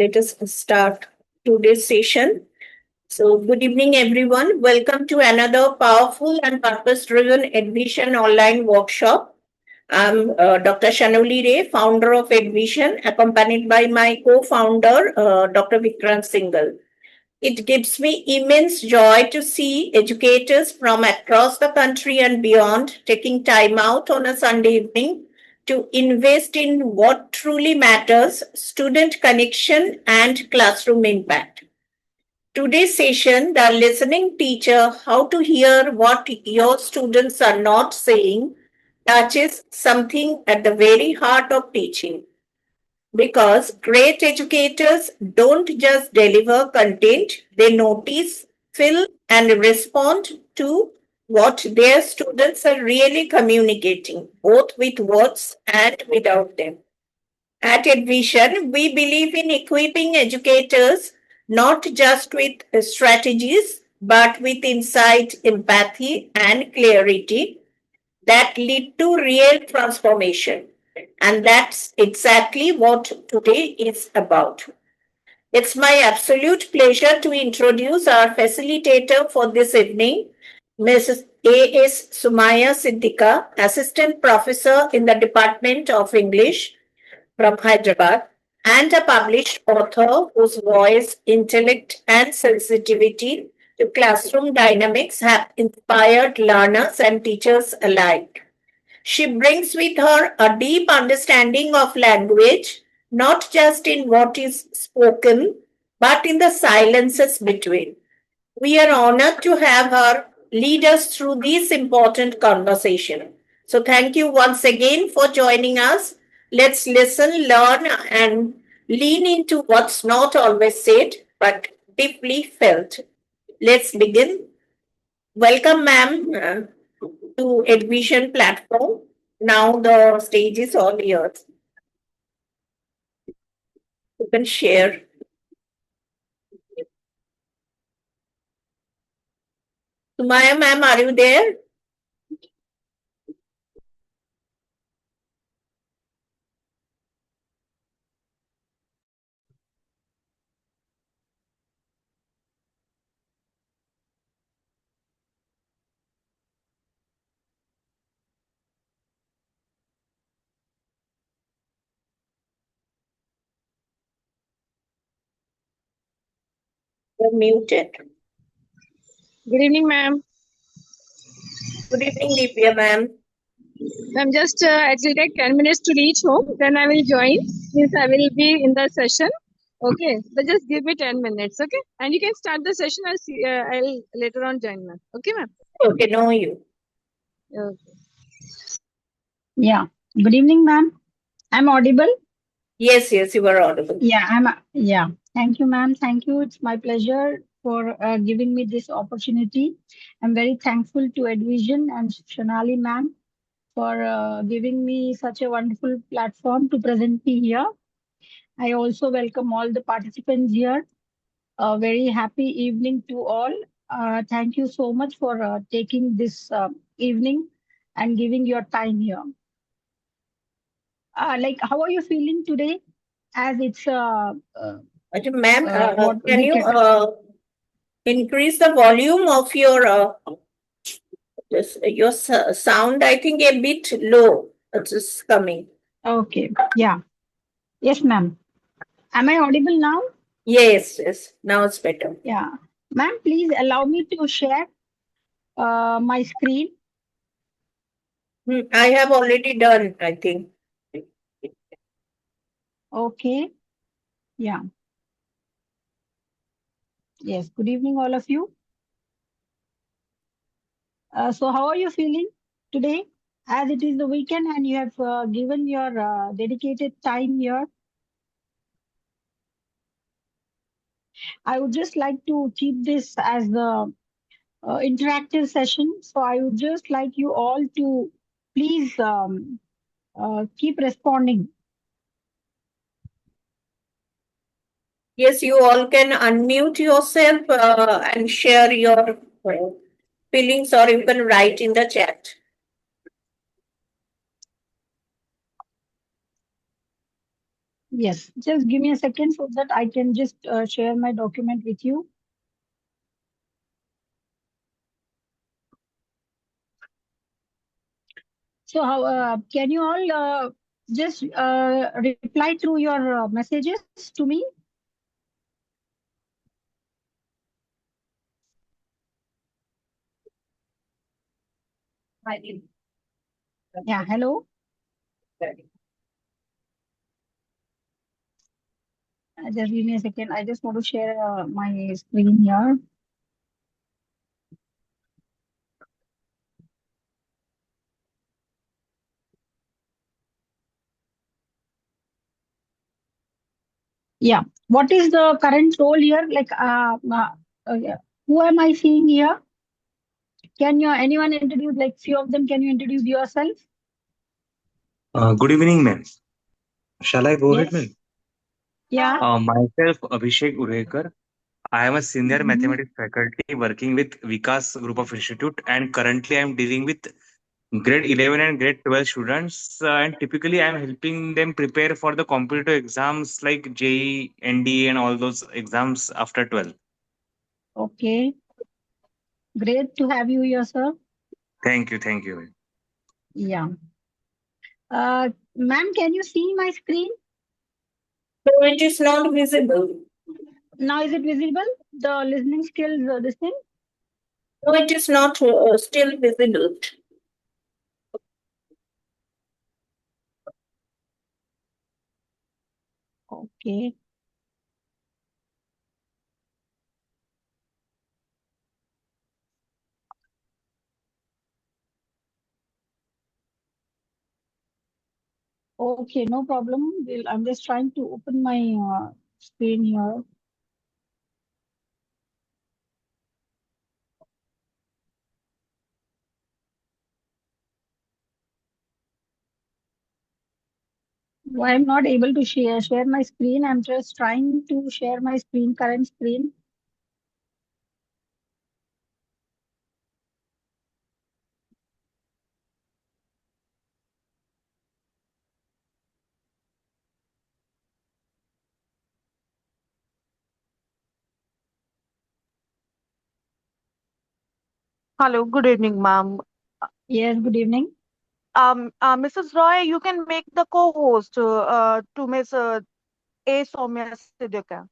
let us start today's session. So, good evening, everyone. Welcome to another powerful and purpose driven EDVISHAN online workshop. I'm Dr. Shanoli, founder of EDVISHAN, accompanied by my co founder, Dr. Vikrant Singhal. It gives me immense joy to see educators from across the country and beyond taking time out on a Sunday evening to invest in what truly matters student connection and classroom impact. Today's session, the listening teacher, how to hear what your students are not saying, touches something at the very heart of teaching because great educators don't just deliver content, they notice, feel, and respond to what their students are really communicating, both with words and without them. At EDVISHAN, we believe in equipping educators not just with strategies, but with insight, empathy, and clarity that lead to real transformation. And that's exactly what today is about. It's my absolute pleasure to introduce our facilitator for this evening, Mrs. A.S. Sumaya Siddika, Assistant Professor in the Department of English from Hyderabad, and a published author whose voice, intellect, and sensitivity to classroom dynamics have inspired learners and teachers alike. She brings with her a deep understanding of language, not just in what is spoken, but in the silences between. We are honored to have her lead us through this important conversation. So, thank you once again for joining us. Let's listen, learn, and lean into what's not always said but deeply felt. Let's begin. Welcome, ma'am, to EDVISHAN platform. Now the stage is all yours. You can share. Sumaya, ma'am, are you there? You're muted. Good evening, ma'am. Good evening, Divya, ma'am. I'm just it will take 10 minutes to reach home. Then I will join. Means I will be in the session. Okay, so just give me 10 minutes. Okay, and you can start the session. I'll see. I'll later on join, ma'am. Okay, ma'am. Okay, know you. Okay. Yeah. Good evening, ma'am. I'm audible? Yes, yes, you are audible. Yeah. Thank you, ma'am. Thank you. It's my pleasure for giving me this opportunity. I'm very thankful to EDVISHAN and Shanali, ma'am, for giving me such a wonderful platform to present me here. I also welcome all the participants here. A very happy evening to all. Thank you so much for taking this evening and giving your time here. How are you feeling today? As it's Ma'am, what can we you can. increase the volume of your sound? I think a bit low. It is coming. Okay. Yeah. Yes, ma'am. Am I audible now? Yes, yes. Now it's better. Yeah. Ma'am, please allow me to share my screen. I have already done, I think. Okay. Yeah. Yes. Good evening, all of you. So, how are you feeling today? As it is the weekend and you have given your dedicated time here, I would just like to keep this as the interactive session. So, I would just like you all to please keep responding. Yes, you all can unmute yourself and share your feelings, or you can write in the chat. Yes, just give me a second so that I can just share my document with you. So how can you all just reply through your messages to me? Yeah, hello. Just give me a second. I just want to share my screen here. Yeah. What is the current role here? Like, yeah. Who am I seeing here? Can you anyone introduce? Like, few of them. Can you introduce yourself? Good evening, ma'am. Shall I go ahead, Yes. ma'am? Yeah. Myself, Abhishek Urhekar. I am a senior Mhm. mathematics faculty working with Vikas Group of Institute, and currently I am dealing with grade 11 and grade 12 students. And typically, I am helping them prepare for the competitive exams like JEE, NDE, and all those exams after 12. Okay. Great to have you here, sir. Thank you, thank you. Yeah. Ma'am, can you see my screen? So it is not visible. Now is it visible? The listening skills, this thing? No, it is not still visible. Okay. Okay, no problem. I'm just trying to open my screen here. Why I'm not able to share my screen. I'm just trying to share my screen, current screen. Hello, good evening, ma'am. Yes, good evening. Mrs. Roy, you can make the co-host to Miss A. Soumya Siddiqui.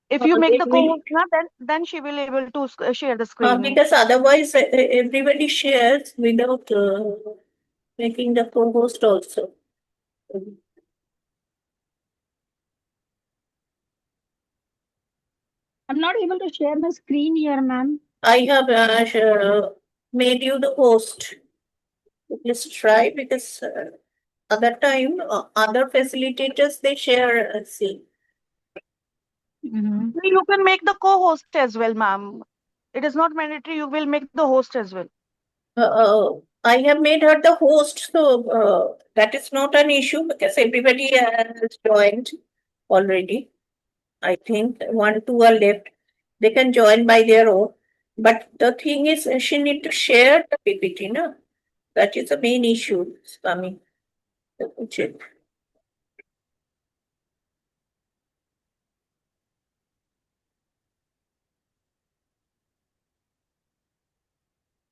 If you make Let the me, co-host, na, then she will able to share the screen. because otherwise everybody shares without making the co-host also. I'm not able to share my screen here, ma'am. I have made you the host. Please try because other time other facilitators they share see. Mhm. You can make the co-host as well, ma'am. It is not mandatory. You will make the host as well. I have made her the host, so that is not an issue because everybody has joined already. I think one, two are left. They can join by their own. But the thing is, she need to share the PPT, no? That is the main issue, Swami.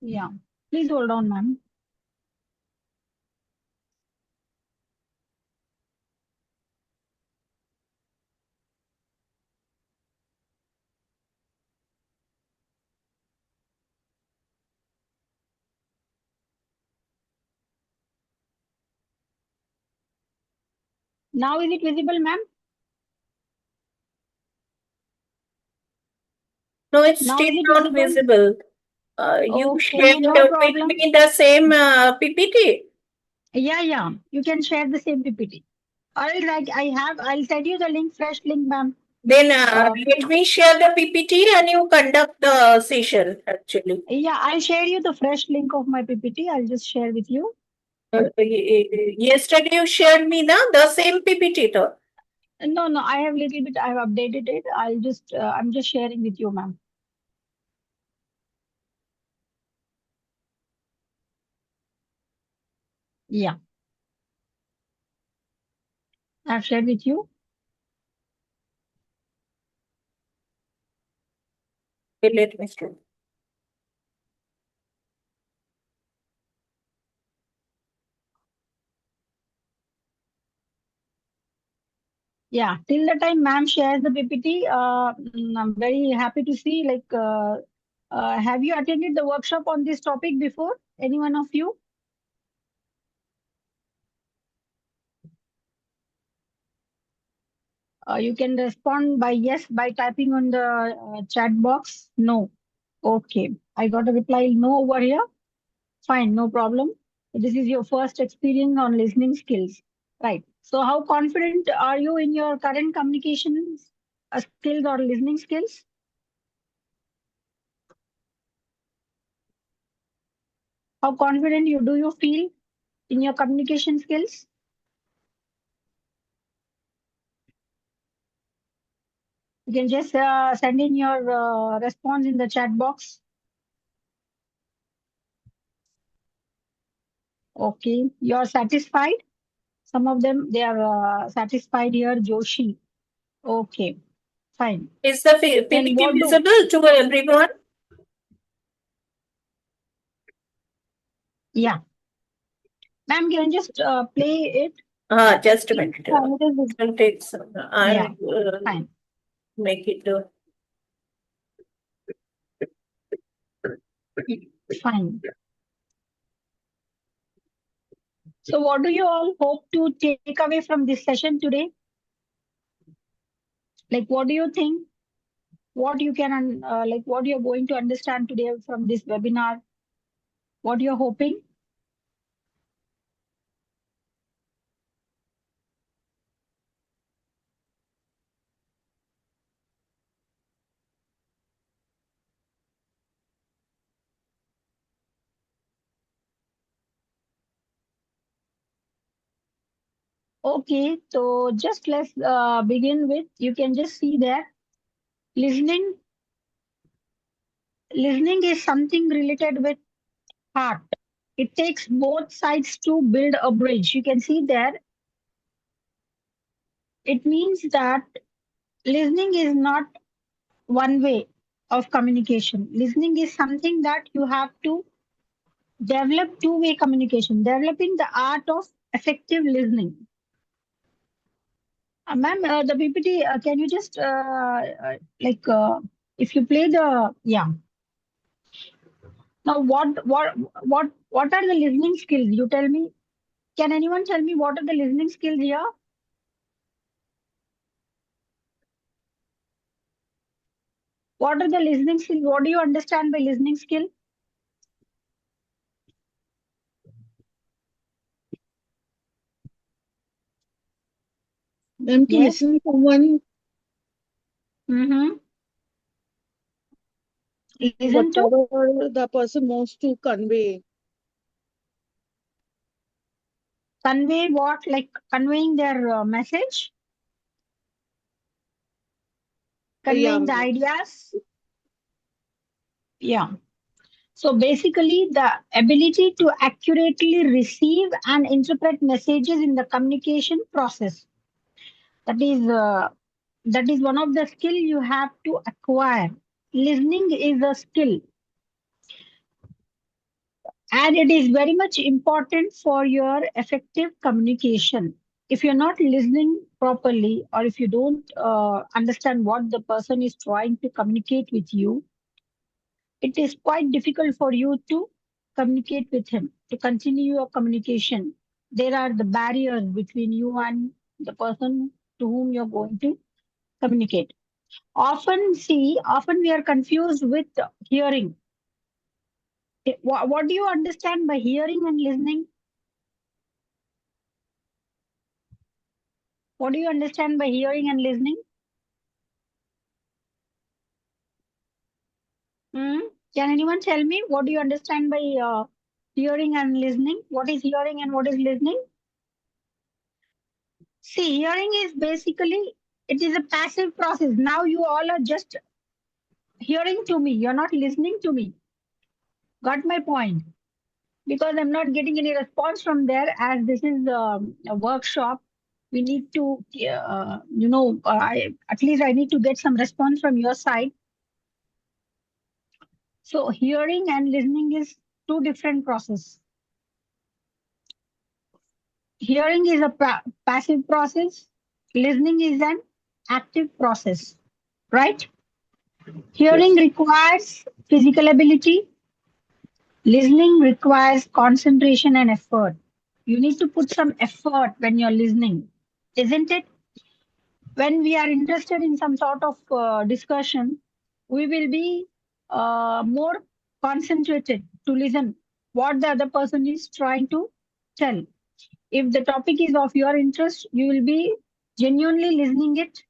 Yeah. Please hold on, ma'am. Now is it visible, ma'am? No, it's Now still is it not visible? visible. You Okay, shared no with problem. me the same PPT. Yeah. You can share the same PPT. All right, I'll send you the link, fresh link, ma'am. Then Please. let me share the PPT and you conduct the session actually. Yeah, I'll share you the fresh link of my PPT. I'll just share with you. Yesterday you shared me the same PPT. Though. No, I have little bit, I have updated it. I'm just sharing with you, ma'am. Yeah, I've shared with you. Okay, let me start. Yeah, till the time ma'am shares the PPT, I'm very happy to see, like, have you attended the workshop on this topic before? Any one of you? You can respond by yes by typing on the chat box. No. Okay. I got a reply no over here. Fine, no problem. This is your first experience on listening skills. Right. So how confident are you in your current communication skills or listening skills? How confident you feel in your communication skills? You can just send in your response in the chat box. Okay, you're satisfied? Some of them, they are satisfied here, Joshi. Okay, fine. Is the Then PPT what do, visible to everyone? yeah. Ma'am, can you just play it? Just a minute. Fine, it is It will take some. yeah, I'll fine. make it. Fine. So what do you all hope to take away from this session today? Like, what do you think? What you can, like, what you're going to understand today from this webinar? What you're hoping? Okay, so just let's begin with, you can just see that listening is something related with heart. It takes both sides to build a bridge. You can see there. It means that listening is not one way of communication. Listening is something that you have to develop two-way communication, developing the art of effective listening. Ma'am, the PPT, can you just like if you play the now what are the listening skills? You tell me. Can anyone tell me what are the listening skills here? What are the listening skills? What do you understand by listening skill? Ma'am, to Yes. listen someone Mm-hmm. Listen to whatever the person wants to convey. convey what? Like conveying their message, Yeah, conveying the ma'am. ideas. Yeah. So basically, the ability to accurately receive and interpret messages in the communication process. That is one of the skill you have to acquire. Listening is a skill, and it is very much important for your effective communication. If you're not listening properly, or if you don't understand what the person is trying to communicate with you, it is quite difficult for you to communicate with him, to continue your communication. There are the barriers between you and the person to whom you're going to communicate. Often we are confused with hearing. What do you understand by hearing and listening? What do you understand by hearing and listening? Hmm? Can anyone tell me what do you understand by hearing and listening? What is hearing and what is listening? See, hearing is basically, it is a passive process. Now you all are just hearing to me. You're not listening to me. Got my point? Because I'm not getting any response from there, as this is a workshop. We need to, at least I need to get some response from your side. So hearing and listening is two different processes. Hearing is a passive process. Listening is an active process, right? Hearing Yes. requires physical ability. Listening requires concentration and effort. You need to put some effort when you're listening, isn't it? When we are interested in some sort of discussion, we will be more concentrated to listen what the other person is trying to tell. If the topic is of your interest, you will be genuinely listening it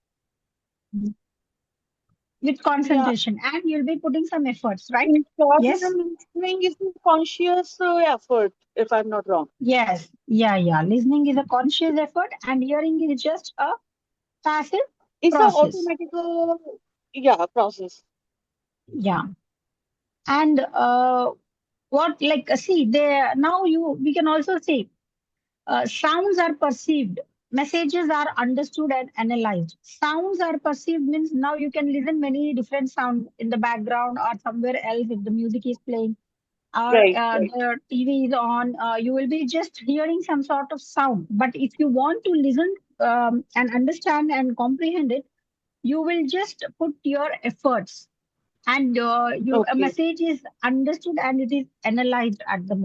with Yeah. concentration and you'll be putting some efforts, right? Important Yes? listening is a conscious effort, if I'm not wrong. Yes. Yeah, yeah. Listening is a conscious effort and hearing is just a passive It's a process. automatic, yeah, process. Yeah. And what like see there now you we can also say sounds are perceived, messages are understood and analyzed. Sounds are perceived means now you can listen many different sounds in the background or somewhere else if the music is playing or Right, right. the TV is on, you will be just hearing some sort of sound. But if you want to listen and understand and comprehend it, you will just put your efforts and your a Okay. message is understood and it is analyzed at the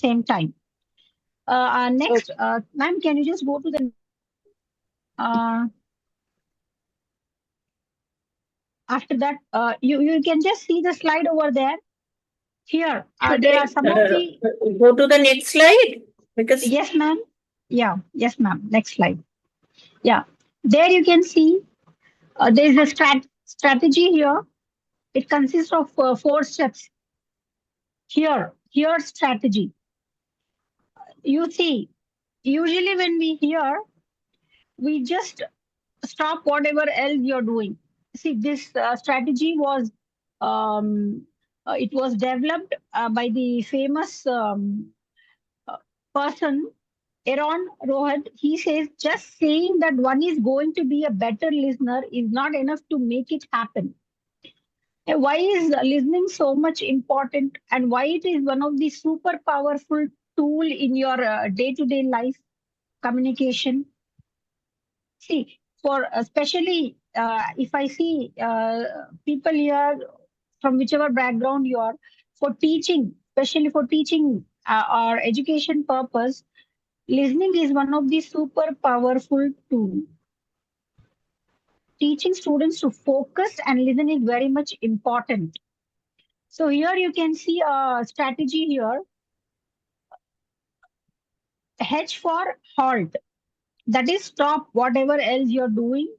same time. Next, Okay. ma'am, can you just go to the uh, after that? You can just see the slide over there. Here, Should there I are some of the go to the next slide? Because yes, ma'am. Yeah, yes, ma'am. Next slide. Yeah, there you can see there is a strategy here. It consists of 4 steps. Here strategy. You see, usually when we hear, we just stop whatever else you're doing. See, this strategy was it was developed by the famous uh, person Aaron Rohad. He says just saying that one is going to be a better listener is not enough to make it happen. Why is listening so much important and why it is one of the super powerful tool in your day-to-day life communication? See, for especially if I see people here from whichever background you are, for teaching, especially for teaching or education purpose, listening is one of the super powerful tool. Teaching students to focus and listen is very much important. So here you can see a strategy here. H for halt. That is stop whatever else you're doing,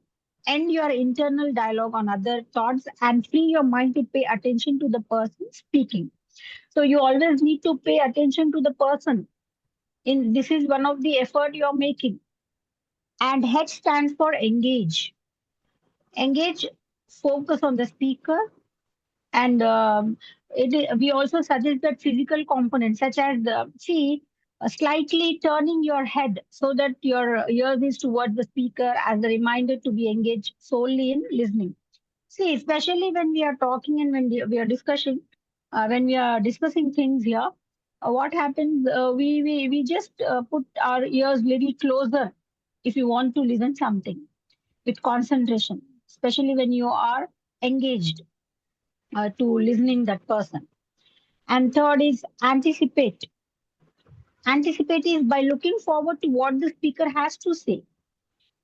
end your internal dialogue on other thoughts, and free your mind to pay attention to the person speaking. So you always need to pay attention to the person. In this is one of the effort you're making. And H stands for engage. Engage, focus on the speaker, and we also suggest that physical components such as see slightly turning your head so that your ears is towards the speaker as a reminder to be engaged solely in listening. See, especially when we are talking and when we are discussing when we are discussing things here, what happens, we just put our ears little closer if you want to listen something with concentration, especially when you are engaged to listening that person. And third is anticipate. Anticipate is by looking forward to what the speaker has to say.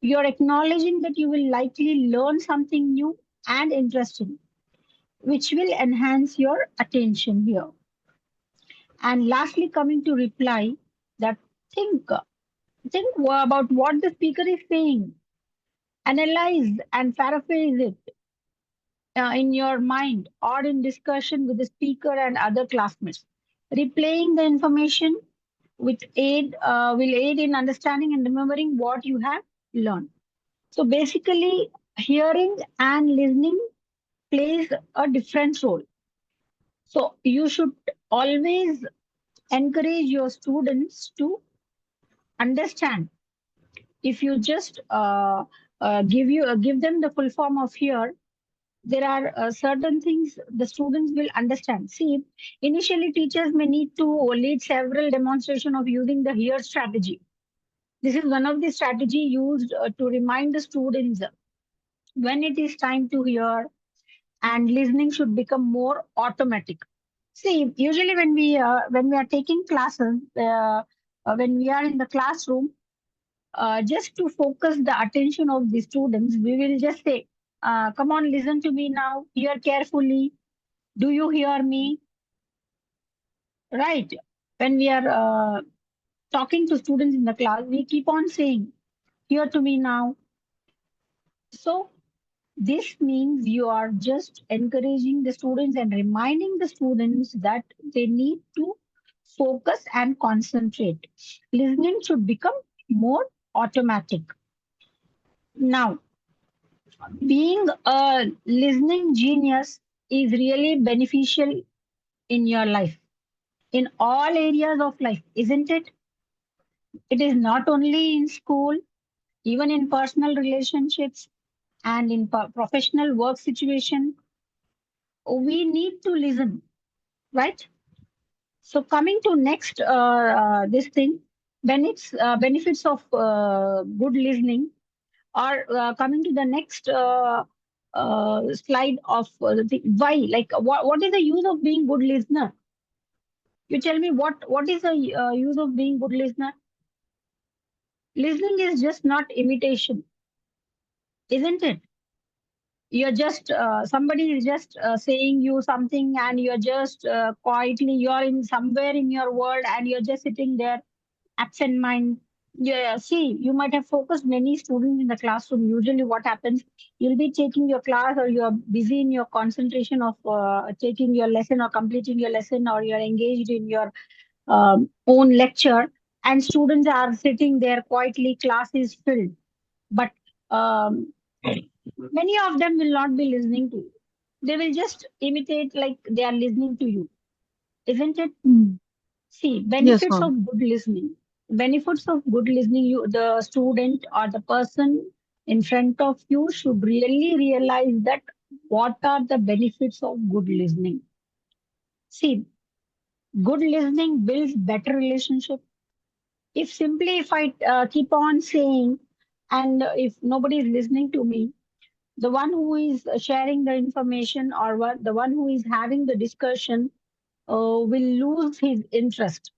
You're acknowledging that you will likely learn something new and interesting, which will enhance your attention here. And lastly, coming to reply, that think think about what the speaker is saying, analyze and paraphrase it in your mind or in discussion with the speaker and other classmates. Replaying the information with aid will aid in understanding and remembering what you have learned. So basically, hearing and listening plays a different role. So you should always encourage your students to understand. If you just give them the full form of hear, there are certain things the students will understand. See, initially teachers may need to lead several demonstration of using the here strategy. This is one of the strategy used to remind the students when it is time to hear, and listening should become more automatic. See, usually when we are taking classes, when we are in the classroom, just to focus the attention of the students, we will just say, "Come on, listen to me now. Hear carefully. Do you hear me?" Right? When we are talking to students in the class, we keep on saying, "Hear to me now." So this means you are just encouraging the students and reminding the students that they need to focus and concentrate. Listening should become more automatic. Now, being a listening genius is really beneficial in your life, in all areas of life, isn't it? It is not only in school, even in personal relationships and in professional work situation. We need to listen, right? So coming to next this thing, benefits of good listening, or coming to the next slide of the why, like what is the use of being good listener? You tell me what is the use of being good listener? Listening is just not imitation, isn't it? You're just somebody is just saying you something, and you're just quietly, you're in somewhere in your world, and you're just sitting there absent mind. Yeah, see, you might have focused many students in the classroom. Usually, what happens, you'll be taking your class, or you're busy in your concentration of taking your lesson or completing your lesson, or you're engaged in your own lecture, and students are sitting there quietly, class is filled. But many of them will not be listening to you. They will just imitate like they are listening to you, isn't it? Mm. See, Yes, benefits ma'am. of good listening. Benefits of good listening, you, the student or the person in front of you should really realize that what are the benefits of good listening. See, good listening builds better relationship. If I keep on saying, and if nobody is listening to me, the one who is sharing the information, or the one who is having the discussion will lose his interest,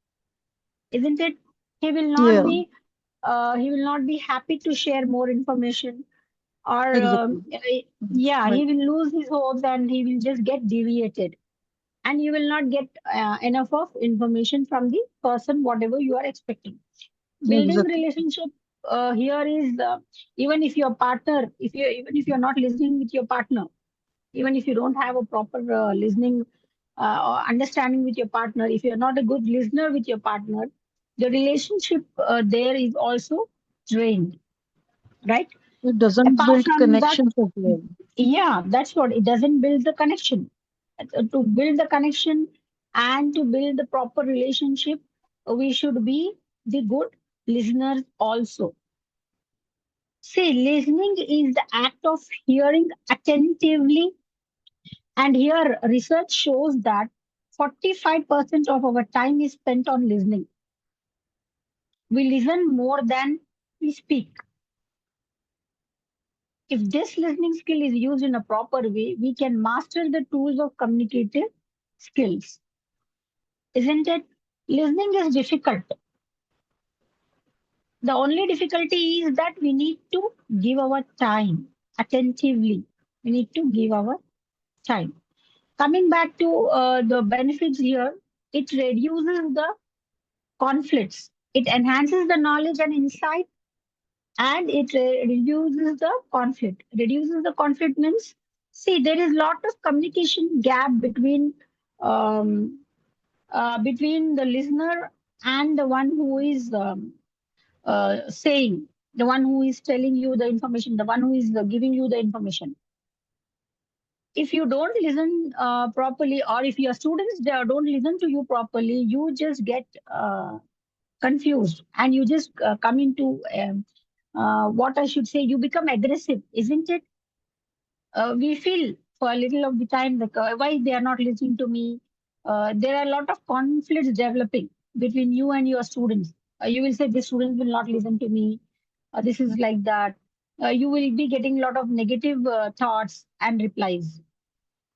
isn't it? He will not Yeah, be he will not be happy to share more information, or exactly. yeah, Right. he will lose his hopes, and he will just get deviated, and you will not get enough of information from the person whatever you are expecting. Building Exactly. relationship here is even if your partner, if you even if you're not listening with your partner, even if you don't have a proper listening or understanding with your partner, if you're not a good listener with your partner, the relationship there is also drained, right? It doesn't Apart build from that, connections as well. yeah, that's what, it doesn't build the connection. To build the connection and to build the proper relationship, we should be the good listeners also. See, listening is the act of hearing attentively, and here research shows that 45% of our time is spent on listening. We listen more than we speak. If this listening skill is used in a proper way, we can master the tools of communicative skills. Isn't it? Listening is difficult. The only difficulty is that we need to give our time attentively. We need to give our time. Coming back to the benefits here, it reduces the conflicts. It enhances the knowledge and insight, and it reduces the conflict. Reduces the conflict means, see, there is lot of communication gap um, between the listener and the one who is saying, the one who is telling you the information, the one who is giving you the information. If you don't listen properly, or if your students don't listen to you properly, you just get confused, and you just come into what I should say, you become aggressive, isn't it? We feel for a little of the time, like why they are not listening to me. There are a lot of conflicts developing between you and your students. You will say this student will not listen to me. This is like that. You will be getting a lot of negative thoughts and replies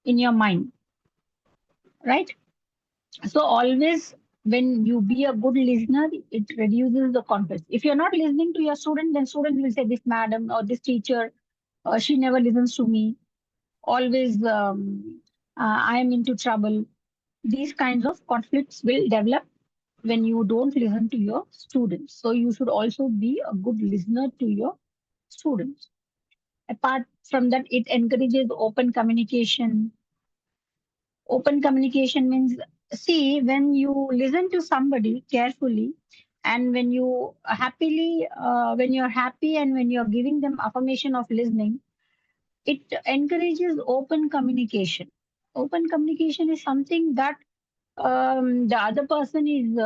in your mind, right? So always when you be a good listener, it reduces the conflict. If you're not listening to your student, then students will say this madam or this teacher, she never listens to me. Always I am into trouble. These kinds of conflicts will develop when you don't listen to your students. So you should also be a good listener to your students. Apart from that, it encourages open communication. Open communication means, see, when you listen to somebody carefully, and when you happily, when you're happy and when you're giving them affirmation of listening, it encourages open communication. Open communication is something that the other person is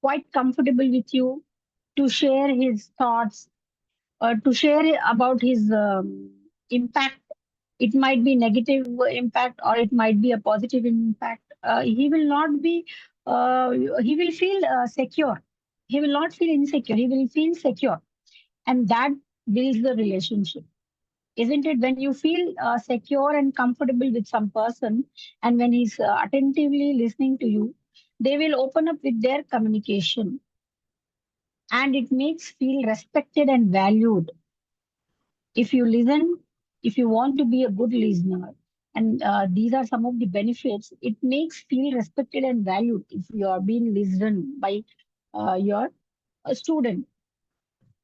quite comfortable with you to share his thoughts, to share about his impact. It might be negative impact or it might be a positive impact. He will not be, he will feel secure. He will not feel insecure. He will feel secure. And that builds the relationship. Isn't it? When you feel secure and comfortable with some person, and when he's attentively listening to you, they will open up with their communication, and it makes feel respected and valued. If you listen, if you want to be a good listener, and these are some of the benefits, it makes feel respected and valued if you are being listened by your student,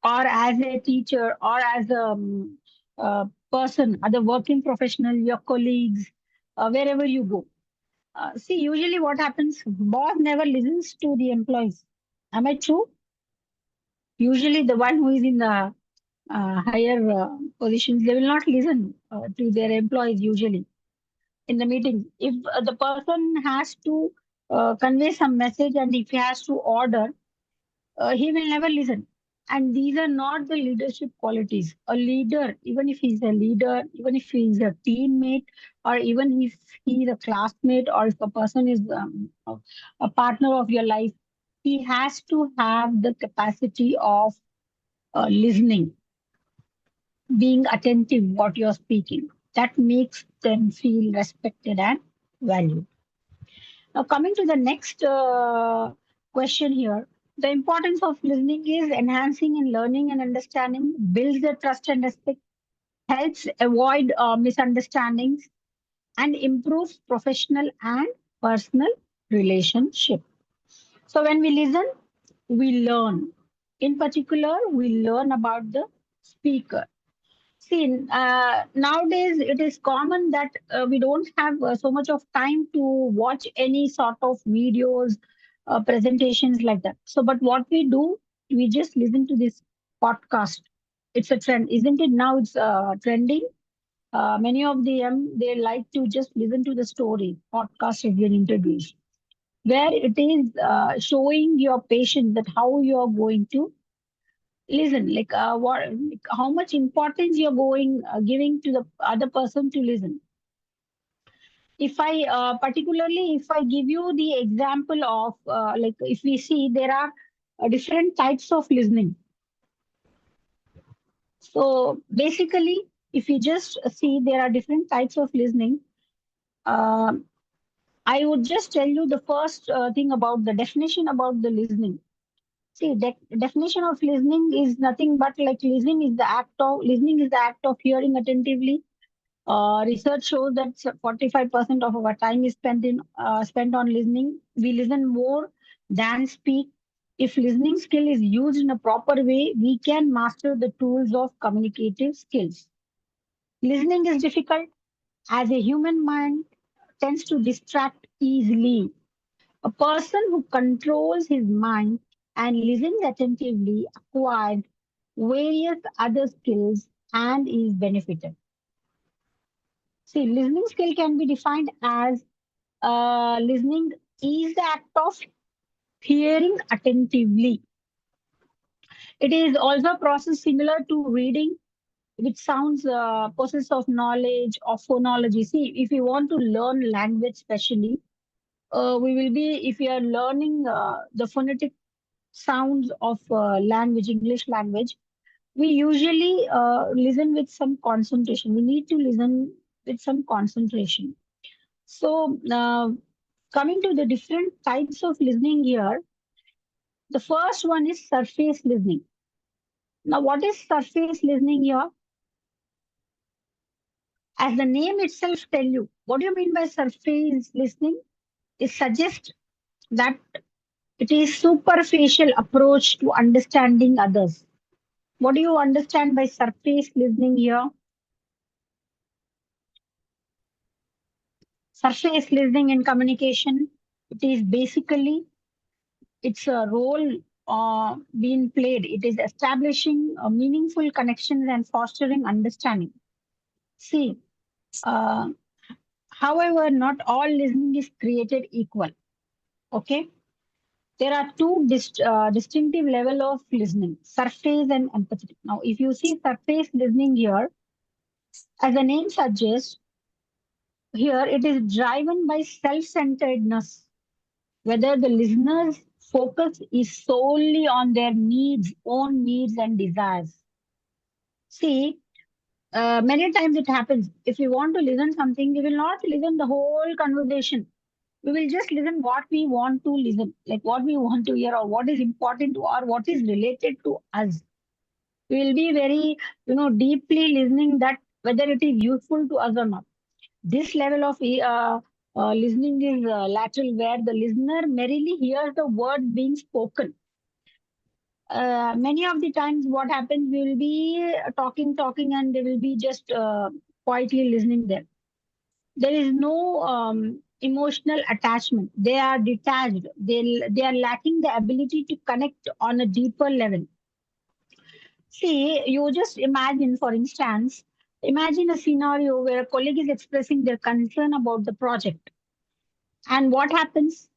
or as a teacher, or as a person, other working professional, your colleagues, wherever you go. See, usually what happens, boss never listens to the employees. Am I true? Usually the one who is in the higher positions, they will not listen to their employees usually in the meetings. If the person has to convey some message and if he has to order, he will never listen. And these are not the leadership qualities. A leader, even if he's a leader, even if he's a teammate, or even if he's a classmate, or if a person is a partner of your life, he has to have the capacity of listening, being attentive what you're speaking. That makes them feel respected and valued. Now, coming to the next question here, the importance of listening is enhancing in learning and understanding, builds the trust and respect, helps avoid misunderstandings, and improves professional and personal relationship. So when we listen, we learn. In particular, we learn about the speaker. See, nowadays it is common that we don't have so much of time to watch any sort of videos, presentations like that. So, but what we do, we just listen to this podcast. It's a trend, isn't it? Now it's trending. Many of them, they like to just listen to the story. Podcast has been introduced, where it is showing your patience that how you are going to listen, like like how much importance you're going giving to the other person to listen. If I particularly if I give you the example of like, if we see, there are different types of listening. So basically, if you just see, there are different types of listening. uh, I would just tell you the first thing about the definition about the listening. See, definition of listening is nothing but like, listening is the act of hearing attentively. Research shows that 45% of our time is spent on listening. We listen more than speak. If listening skill is used in a proper way, we can master the tools of communicative skills. Listening is difficult as a human mind tends to distract easily. A person who controls his mind and listens attentively acquired various other skills and is benefited. See, listening skill can be defined as listening is the act of hearing attentively. It is also a process similar to reading. which sounds process of knowledge or phonology. See, if you want to learn language specially, we will be, if you are learning the phonetic sounds of language, English language, we usually listen with some concentration. We need to listen with some concentration. So, coming to the different types of listening here, the first one is surface listening. Now, what is surface listening here? As the name itself tell you, what do you mean by surface listening? It suggests that it is superficial approach to understanding others. What do you understand by surface listening here? Surface listening in communication, it is basically, it's a role being played. It is establishing meaningful connections and fostering understanding. See, uh, however, not all listening is created equal. Okay, there are two distinctive level of listening: surface and empathetic. Now, if you see surface listening here, as the name suggests, here it is driven by self-centeredness, whether the listener's focus is solely on their needs, own needs and desires. See, many times it happens. If we want to listen something, we will not listen the whole conversation. We will just listen what we want to listen, like what we want to hear, or what is important to, or what is related to us. We will be very, deeply listening that whether it is useful to us or not. This level of listening is lateral, where the listener merely hears the word being spoken. Many of the times what happens, we will be talking, and they will be just quietly listening there. There is no emotional attachment. They are detached. They are lacking the ability to connect on a deeper level. See, you just imagine, for instance, imagine a scenario where a colleague is expressing their concern about the project. And what happens?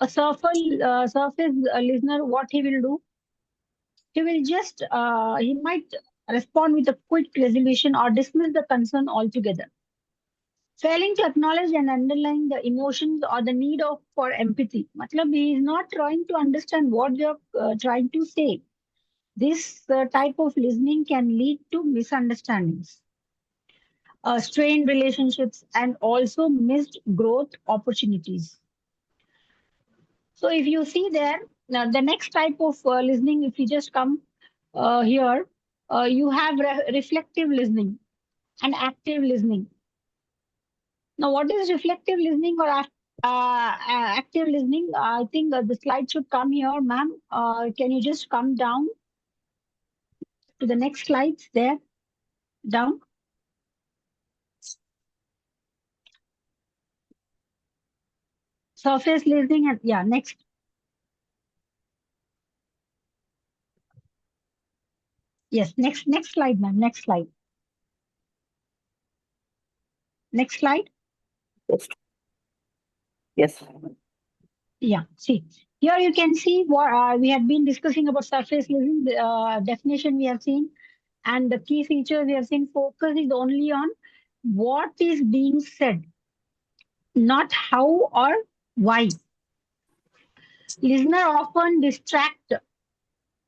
A surface listener, what he will do? He will just, he might respond with a quick resolution or dismiss the concern altogether, failing to acknowledge and underline the emotions or the need of for empathy. Matlab, he is not trying to understand what you're trying to say. This type of listening can lead to misunderstandings, strained relationships, and also missed growth opportunities. So if you see there, now the next type of listening, if you just come here, you have reflective listening and active listening. Now, what is reflective listening or active listening? I think the slide should come here, ma'am. Can you just come down to the next slides there? Down. Surface listening and yeah, next. Yes, next slide, ma'am. Next slide. Next slide. Yes. Yeah, see, here you can see what we had been discussing about surface listening. The definition we have seen, and the key features we have seen. Focus is only on what is being said, not how or why. Listener often distracted.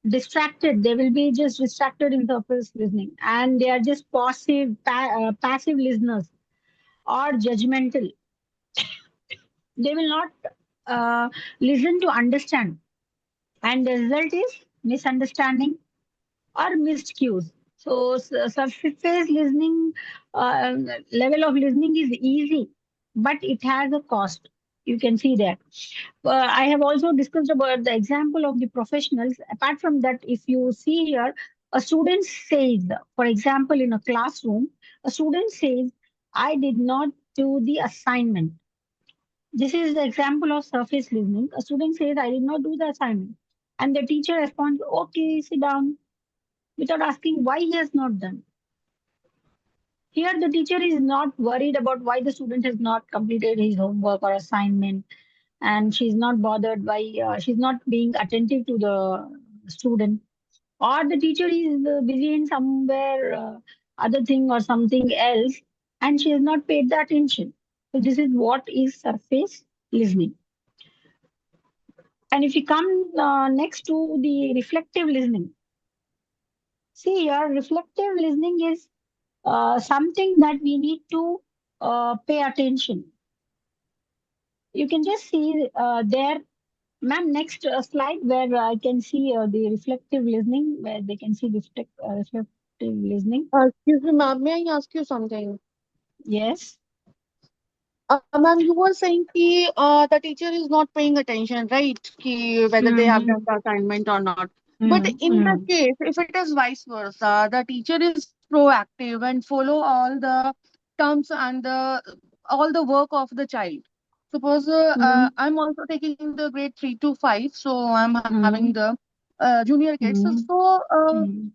They will be just distracted in surface listening, and they are just passive listeners or judgmental. They will not listen to understand, and the result is misunderstanding or missed cues. So surface listening, uh, level of listening is easy, but it has a cost. You can see that. I have also discussed about the example of the professionals. Apart from that, if you see here, a student says, for example, in a classroom, a student says, I did not do the assignment. This is the example of surface listening. A student says, I did not do the assignment. And the teacher responds, okay, sit down, without asking why he has not done. Here, the teacher is not worried about why the student has not completed his homework or assignment, and she's not bothered by, she's not being attentive to the student, or the teacher is busy in somewhere other thing or something else, and she has not paid the attention. So this is what is surface listening. And if you come next to the reflective listening, see, your reflective listening is something that we need to pay attention. You can just see there, ma'am, next slide where I can see the reflective listening, where they can see reflective listening. Excuse me, ma'am. May I ask you something? Yes. Ma'am, you were saying ki, the teacher is not paying attention, right? Ki whether they have done the assignment or not. But in that case, if it is vice versa, the teacher is proactive and follow all the terms and all the work of the child. Suppose I'm also taking the grade 3 to 5, so I'm having the junior kids. So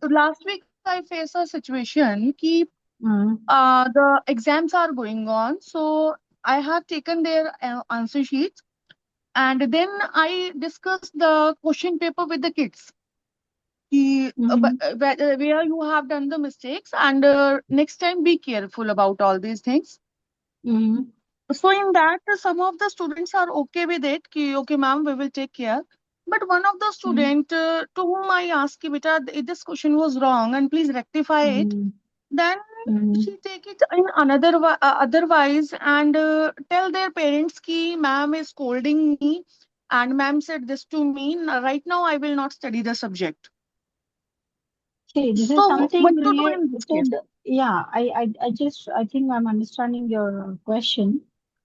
last week I faced a situation ki the exams are going on, so I have taken their answer sheets and then I discussed the question paper with the kids. Where you have done the mistakes, and next time be careful about all these things. So in that, some of the students are okay with it. Ki, okay, ma'am, we will take care. But one of the student to whom I asked, ki, beta, this question was wrong, and please rectify it. Then she take it in otherwise and tell their parents ki ma'am is scolding me and ma'am said this to me. Right now I will not study the subject. See, this is So something what to do in this case? related. Yeah, I think I'm understanding your question.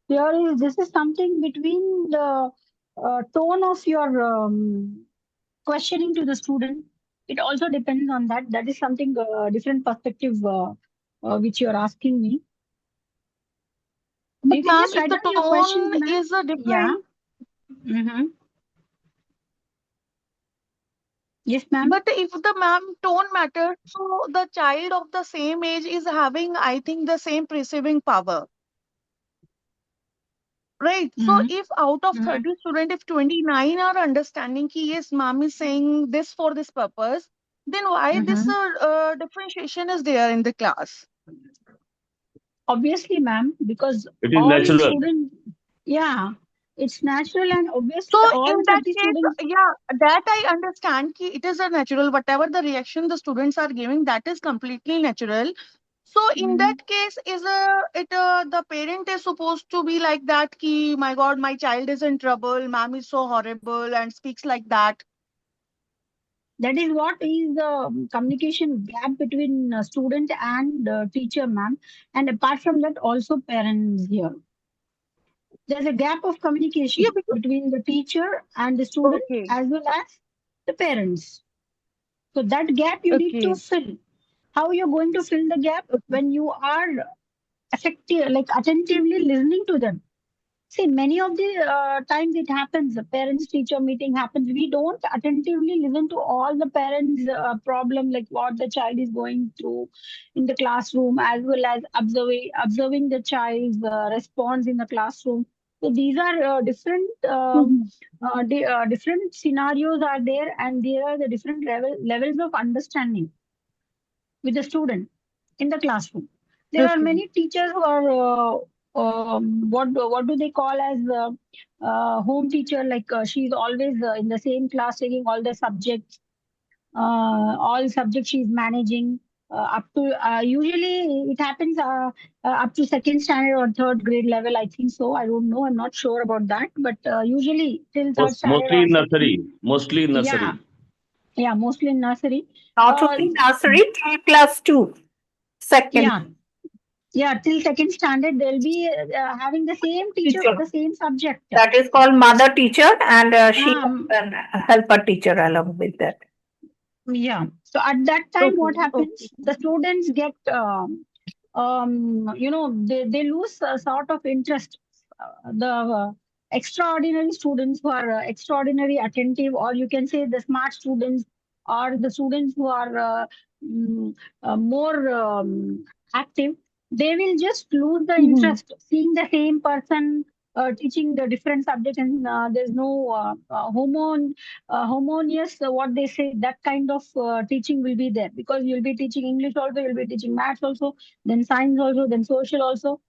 This is something between the tone of your questioning to the student. It also depends on that. That is something different perspective which you are asking me. But You can ma'am, just if write the down your questions, tone ma'am. is Yeah. different, Yes, ma'am. but if the ma'am tone matters, so the child of the same age is having, I think, the same perceiving power. Right. So if out of 30 students, if 29 are understanding ki yes, mom is saying this for this purpose, then why this differentiation is there in the class? Obviously, ma'am, because It is all natural. students, yeah, it's natural and obviously So in all that 30 case, students. yeah, that I understand ki it is a natural, whatever the reaction the students are giving, that is completely natural. So in that case, is the parent is supposed to be like that ki my God, my child is in trouble, ma'am is so horrible and speaks like that. That is what is the communication gap between student and teacher, ma'am. And apart from that, also parents here. There's a gap of Yeah, communication because between the teacher and the student okay, as well as the parents. So that gap you need to okay, fill. How you're going to fill the gap okay. when you are effective, like attentively listening to them. See, many of the times it happens, the parents-teacher meeting happens. We don't attentively listen to all the parents' problem, like what the child is going through in the classroom, as well as observing the child's response in the classroom. So these are Mhm. different scenarios are there, and there are the different levels of understanding with the student in the classroom. There are Okay, many teachers who are what do they call as home teacher? Like she's always in the same class taking all the subjects, all subjects she's managing. Up to usually it happens up to second standard or third grade level. I think so. I don't know. I'm not sure about that, but usually till third standard Mostly or in nursery. second. Mostly in Yeah, nursery. yeah, mostly in nursery. Not Uh, only nursery, 3 plus 2, second yeah, yeah, till second standard, they'll be having the same teacher for teacher. the same subject. That is called mother teacher, and she Um, has a helper teacher along with that. yeah. So at that time, okay, what okay. happens? The students get, they lose a sort of interest. The extraordinary students who are extraordinary attentive, or you can say the smart students, or the students who are more active, they will just lose the Mhm. interest seeing the same person. teaching the different subjects, and there's no harmonious, what they say, that kind of teaching will be there, because you'll be teaching English also, you'll be teaching maths also, then science also, then social also.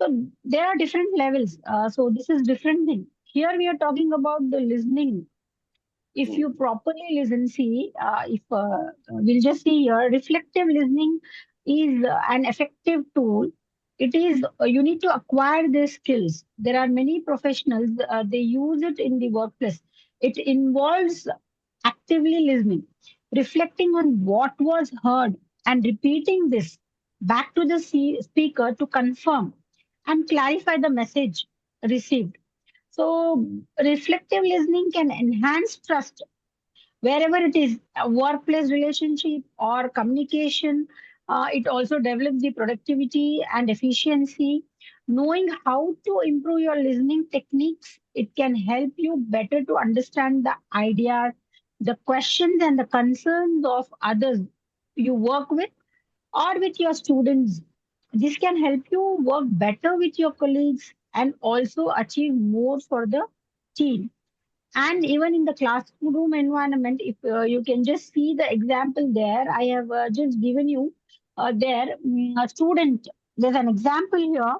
So there are different levels. So this is different thing. Here we are talking about the listening. If you properly listen, see, if we'll just see here, reflective listening is an effective tool. It is, you need to acquire these skills. There are many professionals, they use it in the workplace. It involves actively listening, reflecting on what was heard, and repeating this back to the speaker to confirm and clarify the message received. So, reflective listening can enhance trust wherever it is, a workplace relationship or communication. It also develops the productivity and efficiency. Knowing how to improve your listening techniques, it can help you better to understand the ideas, the questions, and the concerns of others you work with or with your students. This can help you work better with your colleagues and also achieve more for the team. And even in the classroom environment, if you can just see the example there, I have just given you there, a student, there's an example here.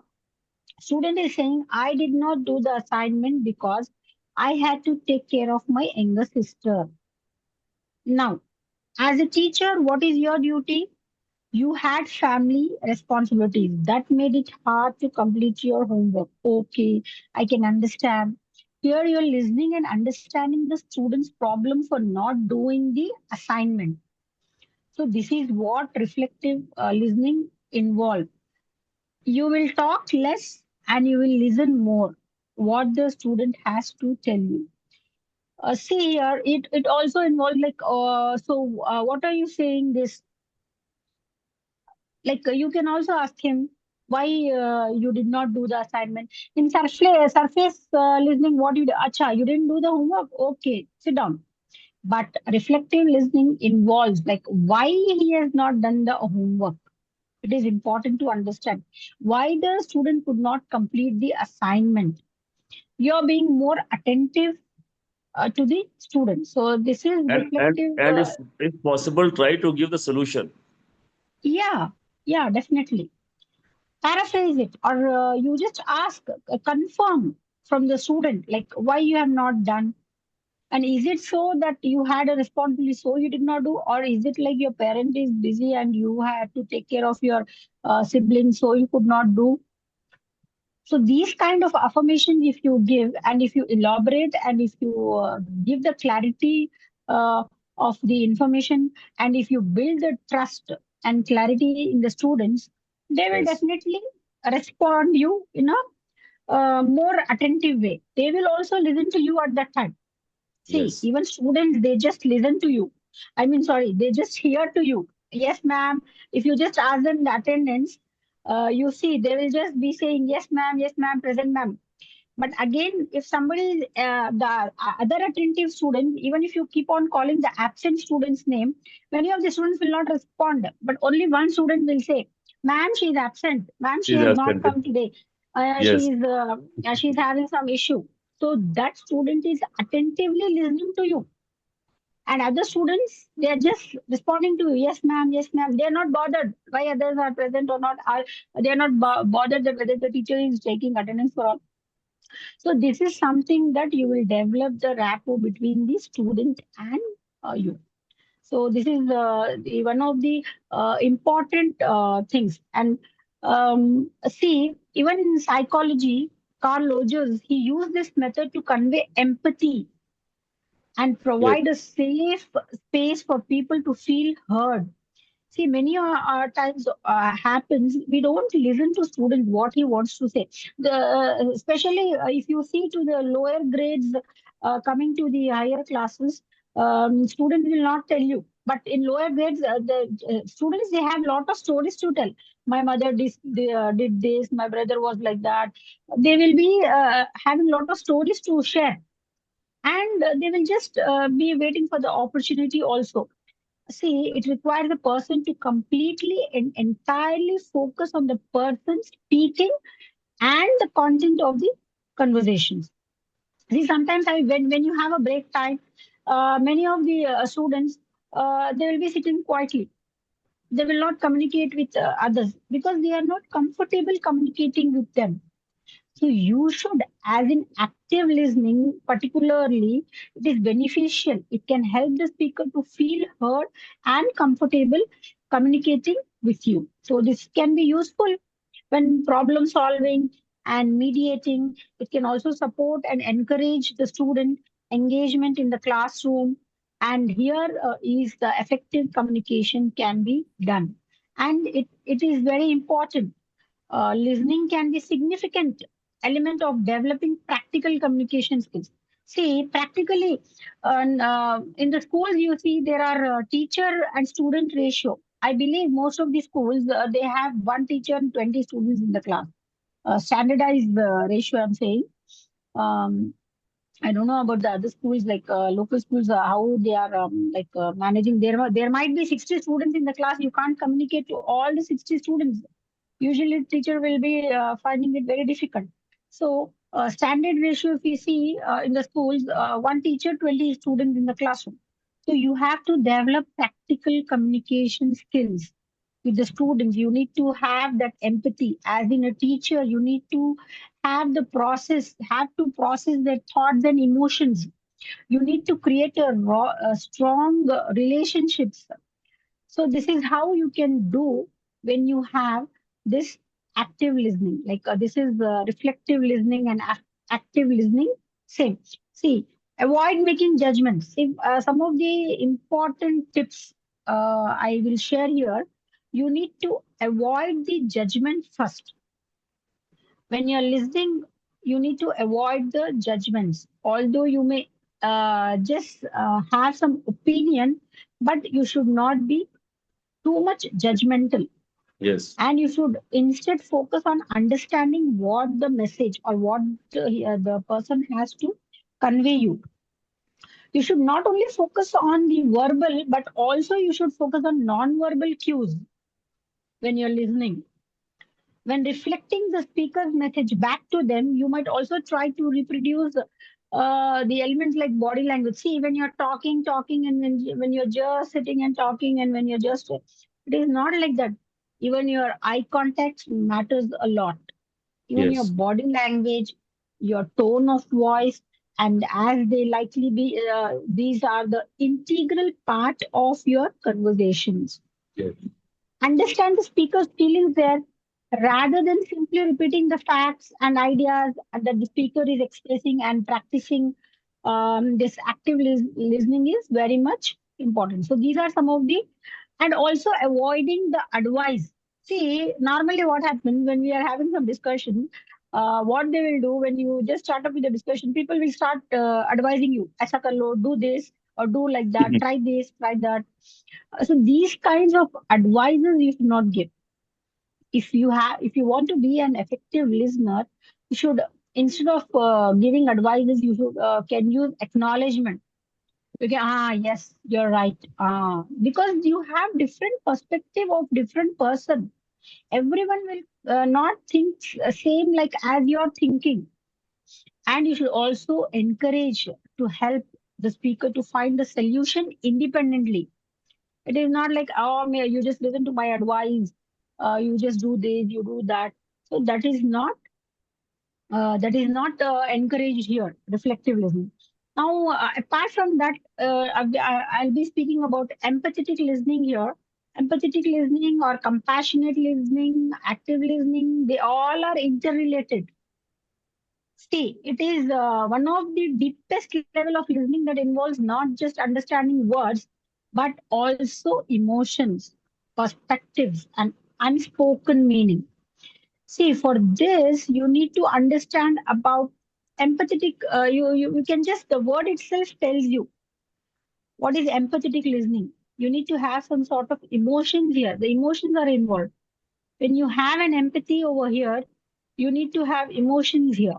Student is saying, I did not do the assignment because I had to take care of my younger sister. Now, as a teacher, what is your duty? You had family responsibilities that made it hard to complete your homework. Okay, I can understand. Here you're listening and understanding the student's problem for not doing the assignment. So this is what reflective listening involves. You will talk less and you will listen more what the student has to tell you. See here, it also involves like, what are you saying this? Like, you can also ask him why you did not do the assignment. In surface listening, what you do? Acha, you didn't do the homework. Okay, sit down. But reflective listening involves like why he has not done the homework. It is important to understand why the student could not complete the assignment. You're being more attentive to the student. So this is reflective. And if possible, try to give the solution. Yeah, yeah, definitely. Paraphrase it, or you just ask, confirm from the student, like why you have not done. And is it so that you had a responsibility, so you did not do, or is it like your parent is busy and you had to take care of your siblings, so you could not do? So these kind of affirmations, if you give and if you elaborate and if you give the clarity uh, of the information, and if you build the trust and clarity in the students, they will Yes. definitely respond you in a more attentive way. They will also listen to you at that time. See, Yes. even students, they just listen to you. I mean, sorry, they just hear to you. Yes, ma'am. If you just ask them the attendance, you see, they will just be saying, yes, ma'am, present, ma'am. But again, if somebody, the other attentive student, even if you keep on calling the absent student's name, many of the students will not respond. But only one student will say, ma'am, she is absent. Ma'am, she She's has not absent. come today. Yes. She's having some issue. So that student is attentively listening to you. And other students, they are just responding to you, yes, ma'am, yes, ma'am. They are not bothered why others are present or not. Are they are not bothered that whether the teacher is taking attendance for all. So this is something that you will develop the rapport between the student and you. So this is one of the important things. And see, even in psychology, Carl Rogers, he used this method to convey empathy and Yes. provide a safe space for people to feel heard. See, many times happens, we don't listen to student what he wants to say. Especially if you see to the lower grades coming to the higher classes, students will not tell you. But in lower grades, the students, they have lot of stories to tell. My mother did this, my brother was like that. They will be having lot of stories to share, and they will just be waiting for the opportunity also. See, it requires a person to completely and entirely focus on the person speaking and the content of the conversations. See, sometimes when you have a break time, many of the students, they will be sitting quietly. They will not communicate with others because they are not comfortable communicating with them. So you should, as in active listening, particularly, it is beneficial. It can help the speaker to feel heard and comfortable communicating with you. So this can be useful when problem solving and mediating. It can also support and encourage the student engagement in the classroom. And here is the effective communication can be done. And it is very important. Listening can be significant element of developing practical communication skills. See, practically, in the schools, you see there are teacher and student ratio. I believe most of the schools, they have one teacher and 20 students in the class. Standardized ratio, I'm saying. Um, I don't know about the other schools, like local schools, how they are managing. There might be 60 students in the class. You can't communicate to all the 60 students. Usually, teacher will be finding it very difficult. So, standard ratio, if you see in the schools, one teacher, 20 students in the classroom. So, you have to develop practical communication skills with the students. You need to have that empathy. As in a teacher, you need to have to process their thoughts and emotions. You need to create a strong relationships. So this is how you can do when you have this active listening. Like this is reflective listening and active listening. Same. See, avoid making judgments. If some of the important tips I will share here, you need to avoid the judgment first. When you're listening, you need to avoid the judgments. Although you may just have some opinion, but you should not be too much judgmental. Yes. And you should instead focus on understanding what the message or what the person has to convey you. You should not only focus on the verbal, but also you should focus on non-verbal cues when you're listening. When reflecting the speaker's message back to them, you might also try to reproduce the elements like body language. See, when you're talking, and when you're just sitting and talking, and when you're just, it is not like that. Even your eye contact matters a lot. Even your Yes. body language, your tone of voice, and as they likely be, these are the integral part of your conversations. Yes. Understand the speaker's feelings there rather than simply repeating the facts and ideas that the speaker is expressing, and practicing this active listening is very much important. So these are some of the, and also avoiding the advice. See, normally what happens when we are having some discussion, what they will do when you just start up with the discussion, people will start advising you, "Aisa kar lo, do this or do like that, try this, try that." So these kinds of advices you should not give. If you want to be an effective listener, you should, instead of giving advices, you should can use acknowledgement. Okay, yes, you're right. Because you have different perspective of different person. Everyone will not think same like as you're thinking. And you should also encourage to help the speaker to find the solution independently. It is not like, oh, you just listen to my advice. You just do this, you do that. So that is not encouraged here. Reflective listening. Now, apart from that, I'll be speaking about empathetic listening here. Empathetic listening or compassionate listening, active listening, they all are interrelated. See, it is one of the deepest level of listening that involves not just understanding words, but also emotions, perspectives, and unspoken meaning. See, for this, you need to understand about empathetic. You can just, the word itself tells you what is empathetic listening. You need to have some sort of emotions here. The emotions are involved. When you have an empathy over here, you need to have emotions here.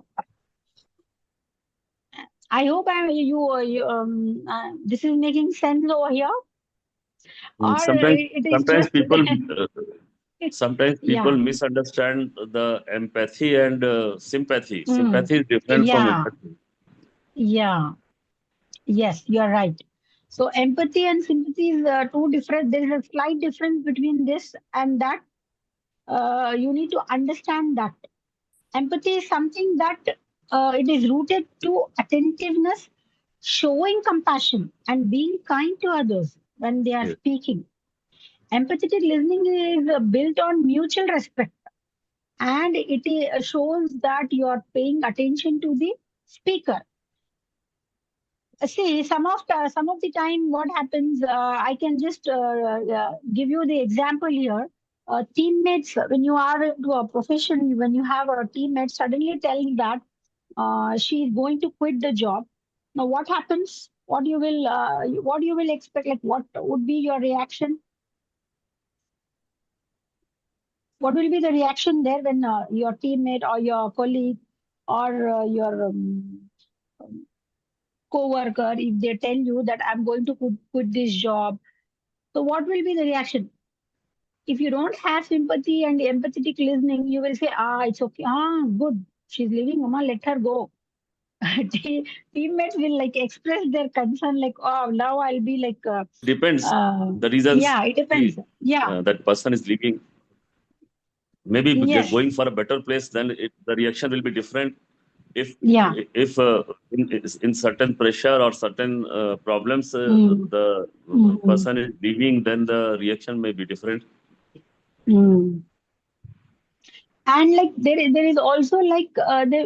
I hope this is making sense over here. Or Sometimes, it is sometimes just people Sometimes people Yeah. misunderstand the empathy and sympathy. Sympathy is different from Yeah. empathy. Yeah. Yes, you are right. So empathy and sympathy is two different. There is a slight difference between this and that. You need to understand that. Empathy is something that it is rooted to attentiveness, showing compassion, and being kind to others when they are Yes. speaking. Empathetic listening is built on mutual respect, and shows that you are paying attention to the speaker. See, some of the time, what happens? I can just give you the example here. Teammates, when you are into a profession, when you have a teammate suddenly telling that she is going to quit the job. Now, what happens? What you will expect? Like, what would be your reaction? What will be the reaction there when your teammate or your colleague or your co-worker, if they tell you that I'm going to quit this job, so what will be the reaction? If you don't have sympathy and empathetic listening, you will say, it's okay. Good. She's leaving, Mama, let her go. Teammates will like express their concern, like, oh, now I'll be like, Depends the reasons yeah, it depends. Yeah, that person is leaving. Maybe they're yes, going for a better place, then the reaction will be different. If yeah. if in certain pressure or certain problems, Mm, the mm, person is leaving, then the reaction may be different. mm. And like there is also like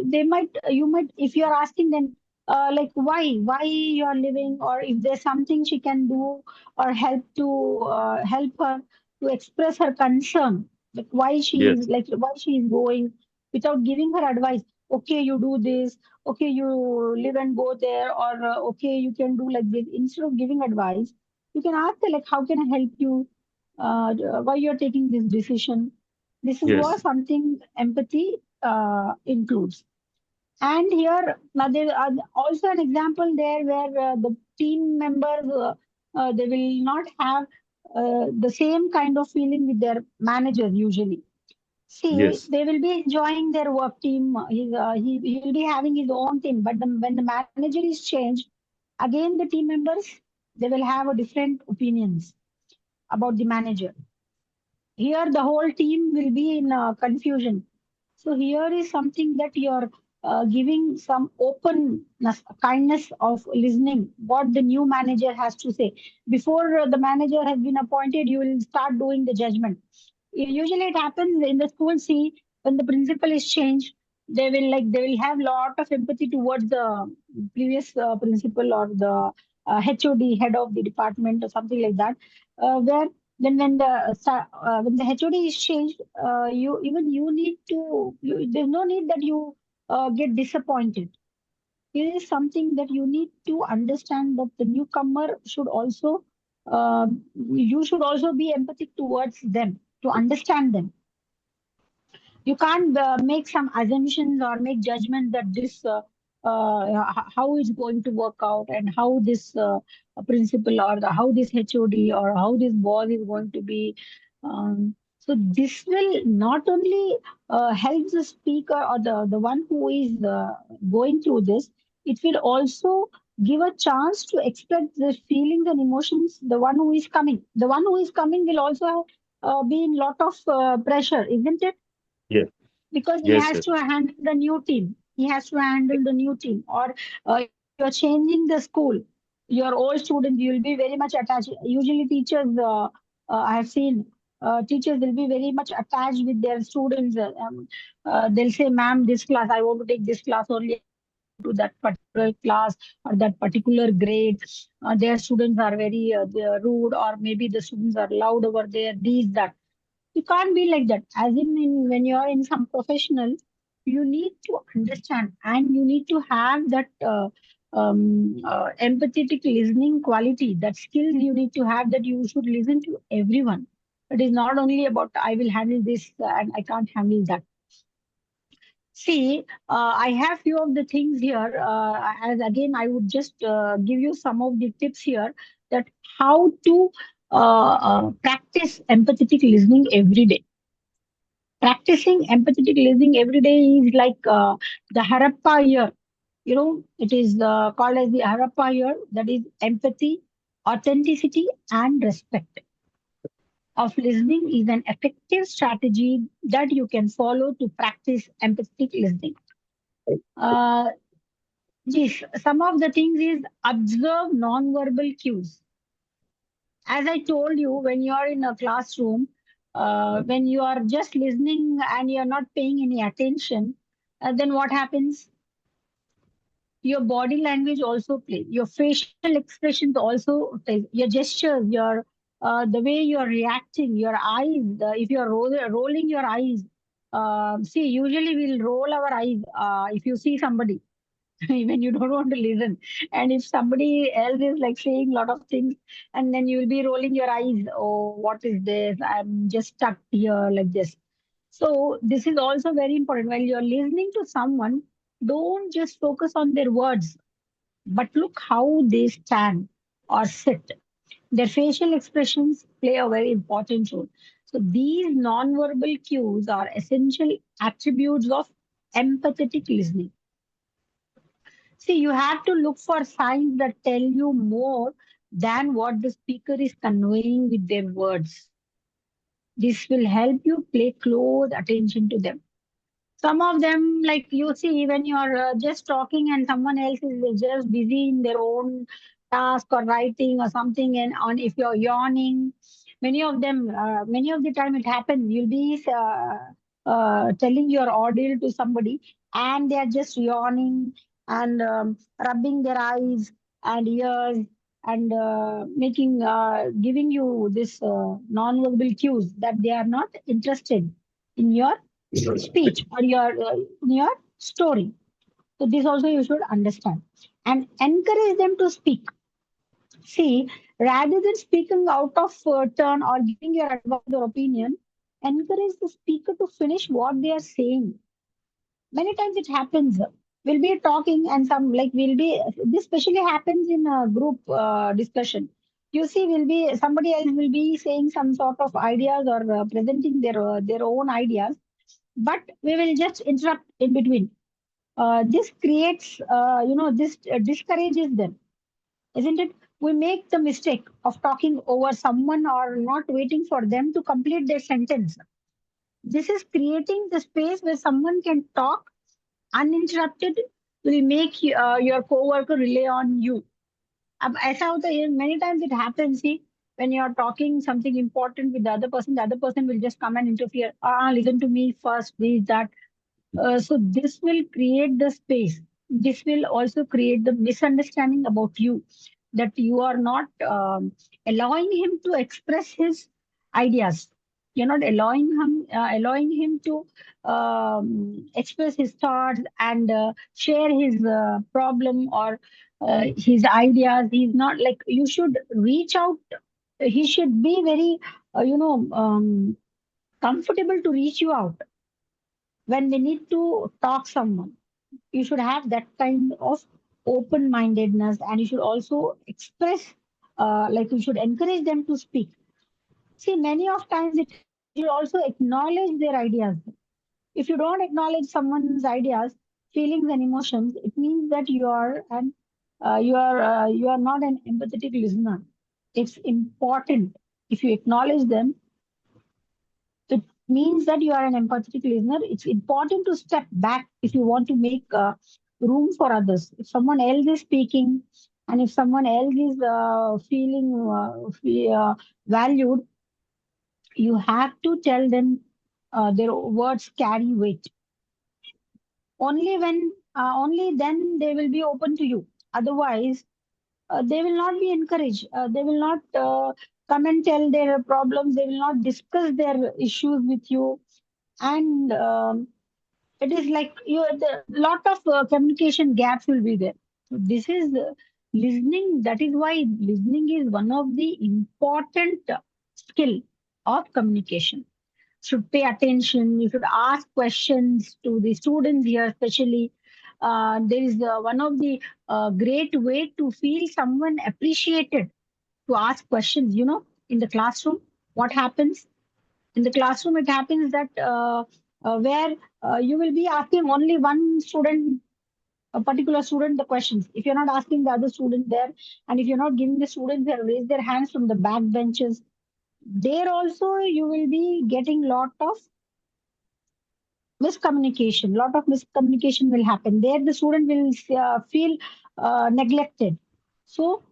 they might you might, if you are asking them like why you are living, or if there's something she can do or help her to express her concern, like Yes, why she is going, without giving her advice. Okay, you do this. Okay, you live and go there, or okay, you can do like this. Instead of giving advice, you can ask her like, how can I help you? Why you're taking this decision? This is what yes, something empathy includes. And here, now there are also an example there where the team members they will not have the same kind of feeling with their managers usually. See, yes, they will be enjoying their work team. He will be having his own team, but when the manager is changed, again the team members, they will have a different opinions about the manager. Here the whole team will be in confusion. So here is something that you're giving some openness, kindness of listening what the new manager has to say. Before the manager has been appointed, you will start doing the judgment. Usually it happens in the school. See, when the principal is changed, they will have lot of empathy towards the previous principal, or the HOD, head of the department, or something like that. Where then when the HOD is changed, you need to there's no need that you get disappointed. It is something that you need to understand that the newcomer should also you should also be empathic towards them to understand them. You can't make some assumptions or make judgments that this how it's going to work out, and how this principal, or how this HOD, or how this boss is going to be. So this will not only help the speaker, or the one who is going through this, it will also give a chance to express the feelings and emotions. The one who is coming will also be in lot of pressure, isn't it? yes, Because he yes, has yes, to handle the new team. He has to handle the new team. Or if you are changing the school, your old students, you will be very much attached. Usually, teachers, I have seen teachers will be very much attached with their students. They'll say, "Ma'am, this class, I want to take this class only. I don't want to go to that particular class or that particular grade. Their students are very they are rude, or maybe the students are loud over there. These that." You can't be like that. As when you are in some professional, you need to understand, and you need to have that empathetic listening quality, that skills you need to have, that you should listen to everyone. It is not only about I will handle this and I can't handle that. See, I have few of the things here. As again, I would just give you some of the tips here, that how to practice empathetic listening every day. Practicing empathetic listening every day is like the Harappa year. It is called as the Harappa year, that is empathy, authenticity, and respect of listening is an effective strategy that you can follow to practice empathetic listening. Uh, yes, some of the things is observe non-verbal cues. As I told you, when you are in a classroom, when you are just listening and you are not paying any attention, then what happens? Your body language also plays. Your facial expressions also plays. Your gestures, the way you are reacting, your eyes. If you are rolling your eyes, see, usually we'll roll our eyes if you see somebody when you don't want to listen. And if somebody else is like saying a lot of things, and then you will be rolling your eyes, oh, what is this? I'm just stuck here like this. So this is also very important. While you're listening to someone, don't just focus on their words, but look how they stand or sit. Their facial expressions play a very important role. So these non-verbal cues are essential attributes of empathetic listening. See, you have to look for signs that tell you more than what the speaker is conveying with their words. This will help you pay close attention to them. Some of them, like you see, when you're just talking and someone else is just busy in their own task or writing or something, and on if you're yawning, many of the time it happens. You'll be telling your audio to somebody, and they are just yawning and rubbing their eyes and ears and giving you this non-verbal cues that they are not interested in your speech or your story. So this also you should understand and encourage them to speak. See, rather than speaking out of turn or giving your advice or opinion, encourage the speaker to finish what they are saying. Many times it happens. We'll be talking and some like we'll be. This especially happens in a group discussion. You see, will be somebody else will be saying some sort of ideas or presenting their own ideas, but we will just interrupt in between. This creates, this discourages them, isn't it? We make the mistake of talking over someone or not waiting for them to complete their sentence. This is creating the space where someone can talk uninterrupted, will make your coworker rely on you. As I many times it happens, see, when you're talking something important with the other person will just come and interfere. Listen to me first, this, that. So this will create the space. This will also create the misunderstanding about you, that you are not allowing him to express his ideas. You're not allowing him to express his thoughts and share his problem or his ideas. He's not like you should reach out. He should be very, comfortable to reach you out when we need to talk someone. You should have that kind of open mindedness, and you should also express, like you should encourage them to speak. See, many of times it happens, you should also acknowledge their ideas. If you don't acknowledge someone's ideas, feelings and emotions, it means that you are not an empathetic listener. It's important. If you acknowledge them, it means that you are an empathetic listener. It's important to step back if you want to make room for others. If someone else is speaking and if someone else is feeling valued, you have to tell them their words carry weight. Only then they will be open to you. Otherwise, they will not be encouraged. They will not come and tell their problems. They will not discuss their issues with you. And it is like the lot of communication gaps will be there. So this is listening. That is why listening is one of the important skill of communication. Should pay attention. You should ask questions to the students here, especially. There is one of the great way to feel someone appreciated, to ask questions. In the classroom, what happens? In the classroom, it happens that where you will be asking only one student, a particular student, the questions. If you're not asking the other student there, and if you're not giving the students that raise their hands from the back benches, there also you will be getting lot of miscommunication. Lot of miscommunication will happen. There the student will feel neglected. So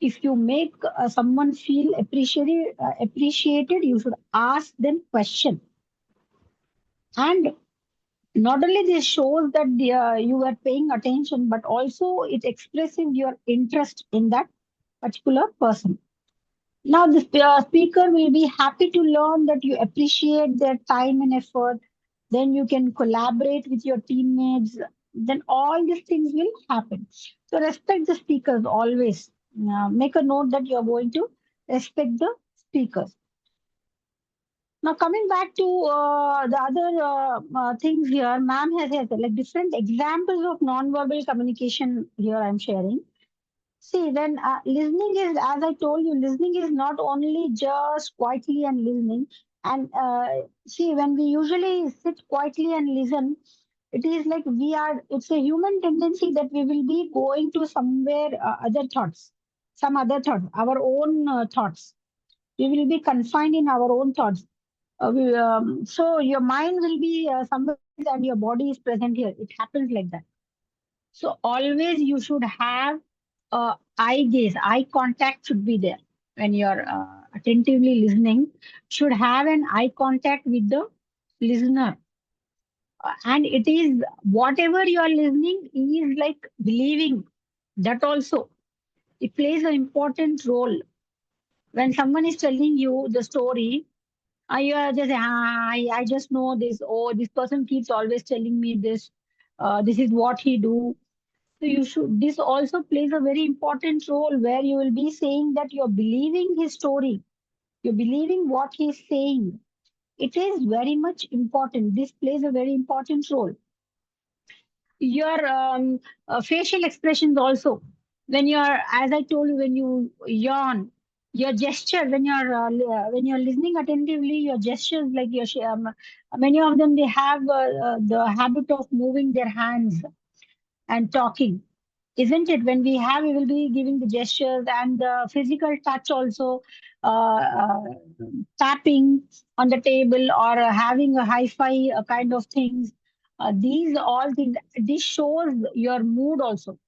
if you make someone feel appreciated, you should ask them question. And not only this shows that you are paying attention, but also it expresses your interest in that particular person. Now, the speaker will be happy to learn that you appreciate their time and effort. Then you can collaborate with your teammates. Then all these things will happen. So respect the speakers always. Make a note that you are going to respect the speakers. Now, coming back to the other things here, ma'am has like different examples of non-verbal communication here I'm sharing. See, when listening is, as I told you, listening is not only just quietly and listening. And see, when we usually sit quietly and listen, it is like it's a human tendency that we will be going to somewhere other thoughts, some other thoughts, our own thoughts. We will be confined in our own thoughts. So your mind will be somewhere and your body is present here. It happens like that. So always you should have eye gaze, eye contact should be there when you're attentively listening. Should have an eye contact with the listener, and it is whatever you are listening is like believing. That also it plays an important role when someone is telling you the story. You are just I just know this. Oh, this person keeps always telling me this. This is what he do. So you should. This also plays a very important role where you will be saying that you're believing his story. You're believing what he's saying. It is very much important. This plays a very important role. Your facial expressions also. When you're, as I told you, when you yawn, your gesture, when you're listening attentively, your gestures, like many of them, they have the habit of moving their hands and talking, isn't it? When we will be giving the gestures and the physical touch also, tapping on the table or having a hi-fi kind of things. These all things, this shows your mood also.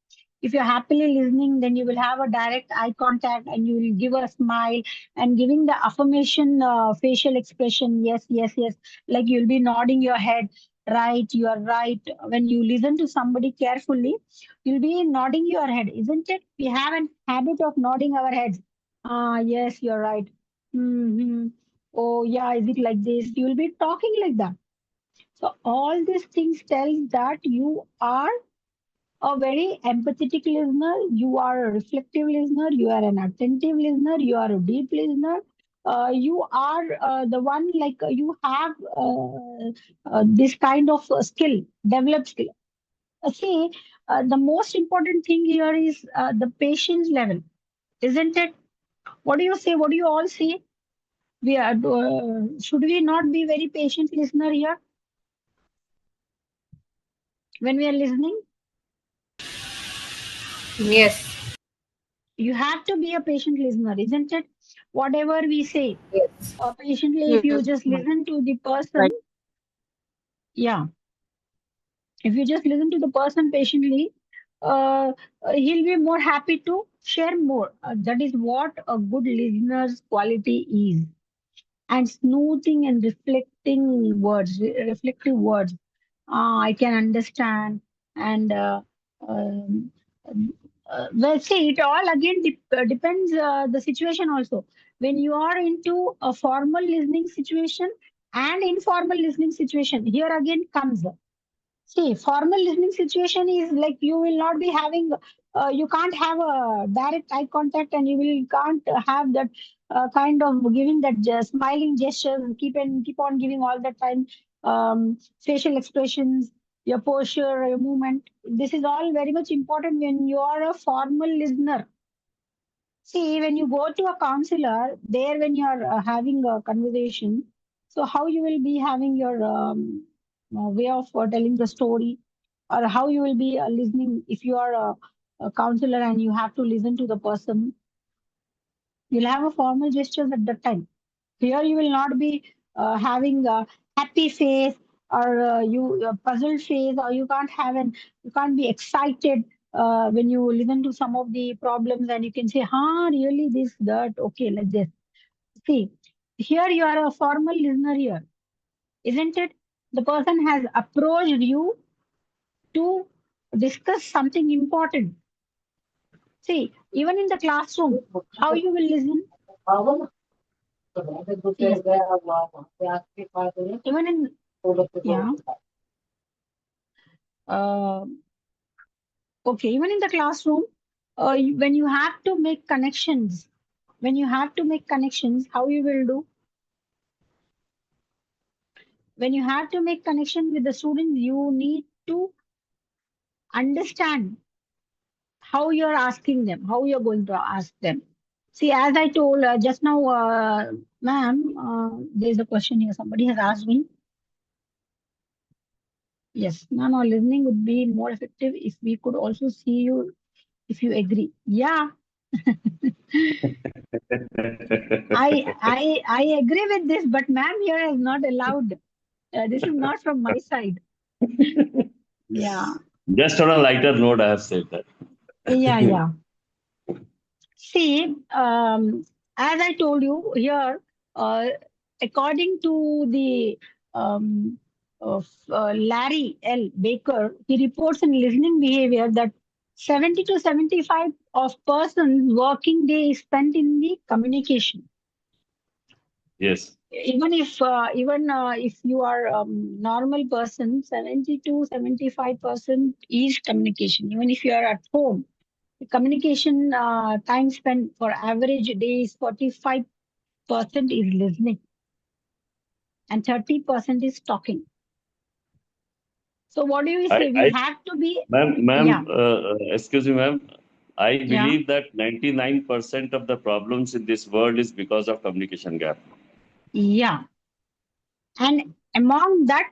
If you're happily listening, then you will have a direct eye contact and you will give a smile and giving the affirmation facial expression. Yes, yes, yes. Like you'll be nodding your head. Right, you are right. When you listen to somebody carefully, you'll be nodding your head, isn't it? We have a habit of nodding our heads. Ah, yes, you're right. Hmm. Oh, yeah, is it like this? You'll be talking like that. So all these things tell that you are a very empathetic listener, you are a reflective listener, you are an attentive listener, you are a deep listener. You are the one like you have this kind of skill, developed skill. See, the most important thing here is the patience level, isn't it? What do you say? What do you all say? Should we not be very patient listener here when we are listening? Yes. You have to be a patient listener, isn't it? Whatever we say, Yes. patiently, if you Yes, just ma'am. listen to the person, Right. yeah, if you just listen to the person patiently, he'll be more happy to share more. That is what a good listener's quality is. And smoothing and reflective words. I can understand. And um, well, see, it all again depends the situation also. When you are into a formal listening situation and informal listening situation, here again comes. See, formal listening situation is like you will not be having, you can't have a direct eye contact and you will can't have that kind of giving that smiling gestures, keep on giving all the time facial expressions, your posture, your movement. This is all very much important when you are a formal listener. See, when you go to a counselor, there when you are having a conversation, So how you will be having your way of telling the story, or how you will be listening if you are a counselor and you have to listen to the person. You'll have a formal gestures at that time. Here you will not be having a happy face, or you a puzzled face, or you can't be excited when you listen to some of the problems and you can say, "Huh, really this, that, okay, like this." See, here you are a formal listener here, isn't it? The person has approached you to discuss something important. See, even in the classroom, how you will listen? Yes. Even in, yeah. Uh, okay, even in the classroom, when you have to make connections, how you will do? When you have to make connections with the students, you need to understand how you're asking them, how you're going to ask them. See, as I told just now, ma'am, there's a question here. Somebody has asked me. Yes, ma'am, our listening would be more effective if we could also see you, if you agree. Yeah. I agree with this, but ma'am here is not allowed. This is not from my side. Yeah. Just on a lighter note, I have said that. Yeah. See, as I told you here, uh, according to the of Larry L. Baker, he reports in listening behavior that 70 to 75 of persons' working day is spent in the communication. Yes. Even if you are normal person, 70 to 75% is communication. Even if you are at home, the communication time spent for average day is 45% is listening and 30% is talking. So what do you say? We have to be, Ma'am, yeah, excuse me, ma'am. I yeah, believe that 99% of the problems in this world is because of communication gap. yeah. And among that,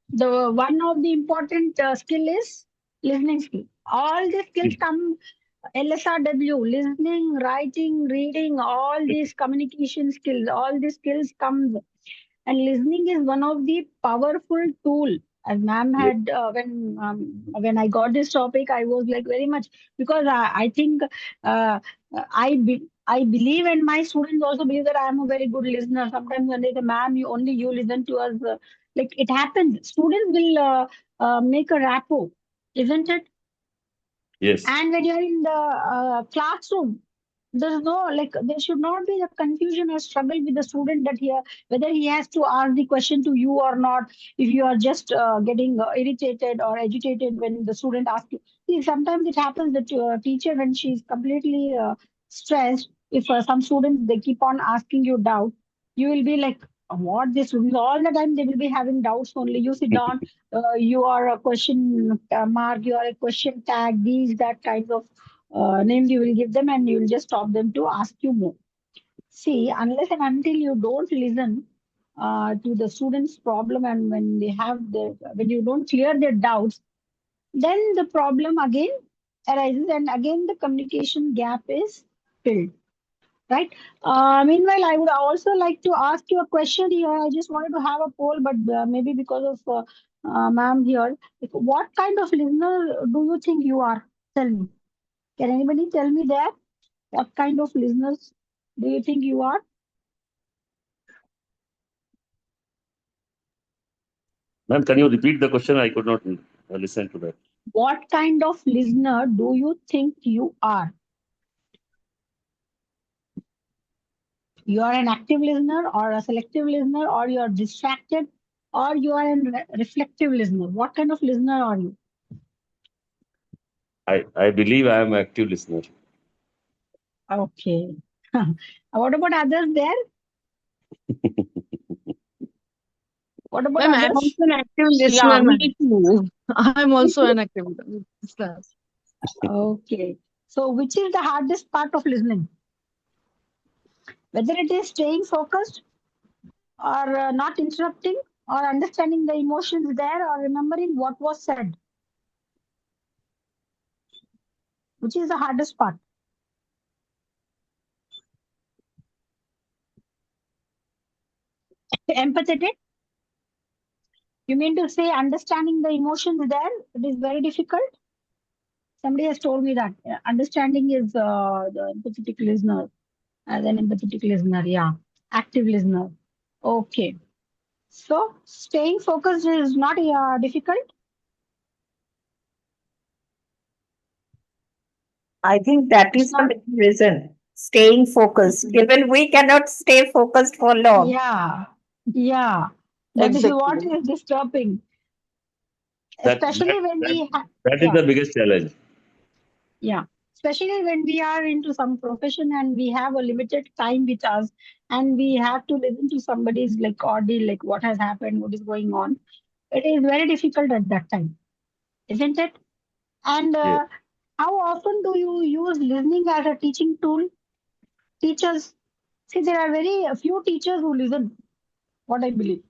the one of the important skill is listening skill. All the skills come LSRW, listening, writing, reading, all these communication skills, all these skills come. And listening is one of the powerful tool. As ma'am Yes. had when I got this topic, I was like very much, because I think uh, I believe, and my students also believe that I am a very good listener. Sometimes when they say, "Ma'am, you listen to us," like it happens. Students will make a rapport, isn't it? Yes. And when you're in the classroom, there's no, like, there should not be a confusion or struggle with the student that here whether he has to ask the question to you or not. If you are just getting irritated or agitated when the student asks you. See, sometimes it happens that your teacher, when she's completely stressed, if some students they keep on asking you doubt, you will be like, what, this students all the time they will be having doubts only. You sit down, you are a question mark, you are a question tag, these that kinds of names you will give them, and you will just stop them to ask you more. See, unless and until you don't listen to the students' problem, and when you don't clear their doubts, then the problem again arises, and again the communication gap is filled. Right. Meanwhile, I would also like to ask you a question here. I just wanted to have a poll, but maybe because of ma'am here, like, what kind of listener do you think you are? Tell me. Can anybody tell me that? What kind of listeners do you think you are? Ma'am, can you repeat the question? I could not listen to that. What kind of listener do you think you are? You are an active listener, or a selective listener, or you are distracted, or you are a reflective listener. What kind of listener are you? I believe I am an active listener. Okay. What about others there? What about Ma'am, I'm others? also an active Yeah, listener, me ma'am. too. I'm Me also too. an active listener. Okay. So, which is the hardest part of listening? Whether it is staying focused, or not interrupting, or understanding the emotions there, or remembering what was said, which is the hardest part. Empathetic, you mean to say understanding the emotions there, it is very difficult? Somebody has told me that understanding is the empathetic listener, as an empathetic listener, yeah, active listener. Okay. So staying focused is not difficult. I think that is the main reason. Staying focused. Even we cannot stay focused for long. Yeah, yeah. That is what Exactly. is disturbing, That especially when we that is yeah, the biggest challenge. yeah. Especially when we are into some profession and we have a limited time with us, and we have to listen to somebody's like ordeal, like what has happened, what is going on. It is very difficult at that time, isn't it? And Yes. how often do you use listening as a teaching tool? Teachers, see, there are very few teachers who listen, what I believe.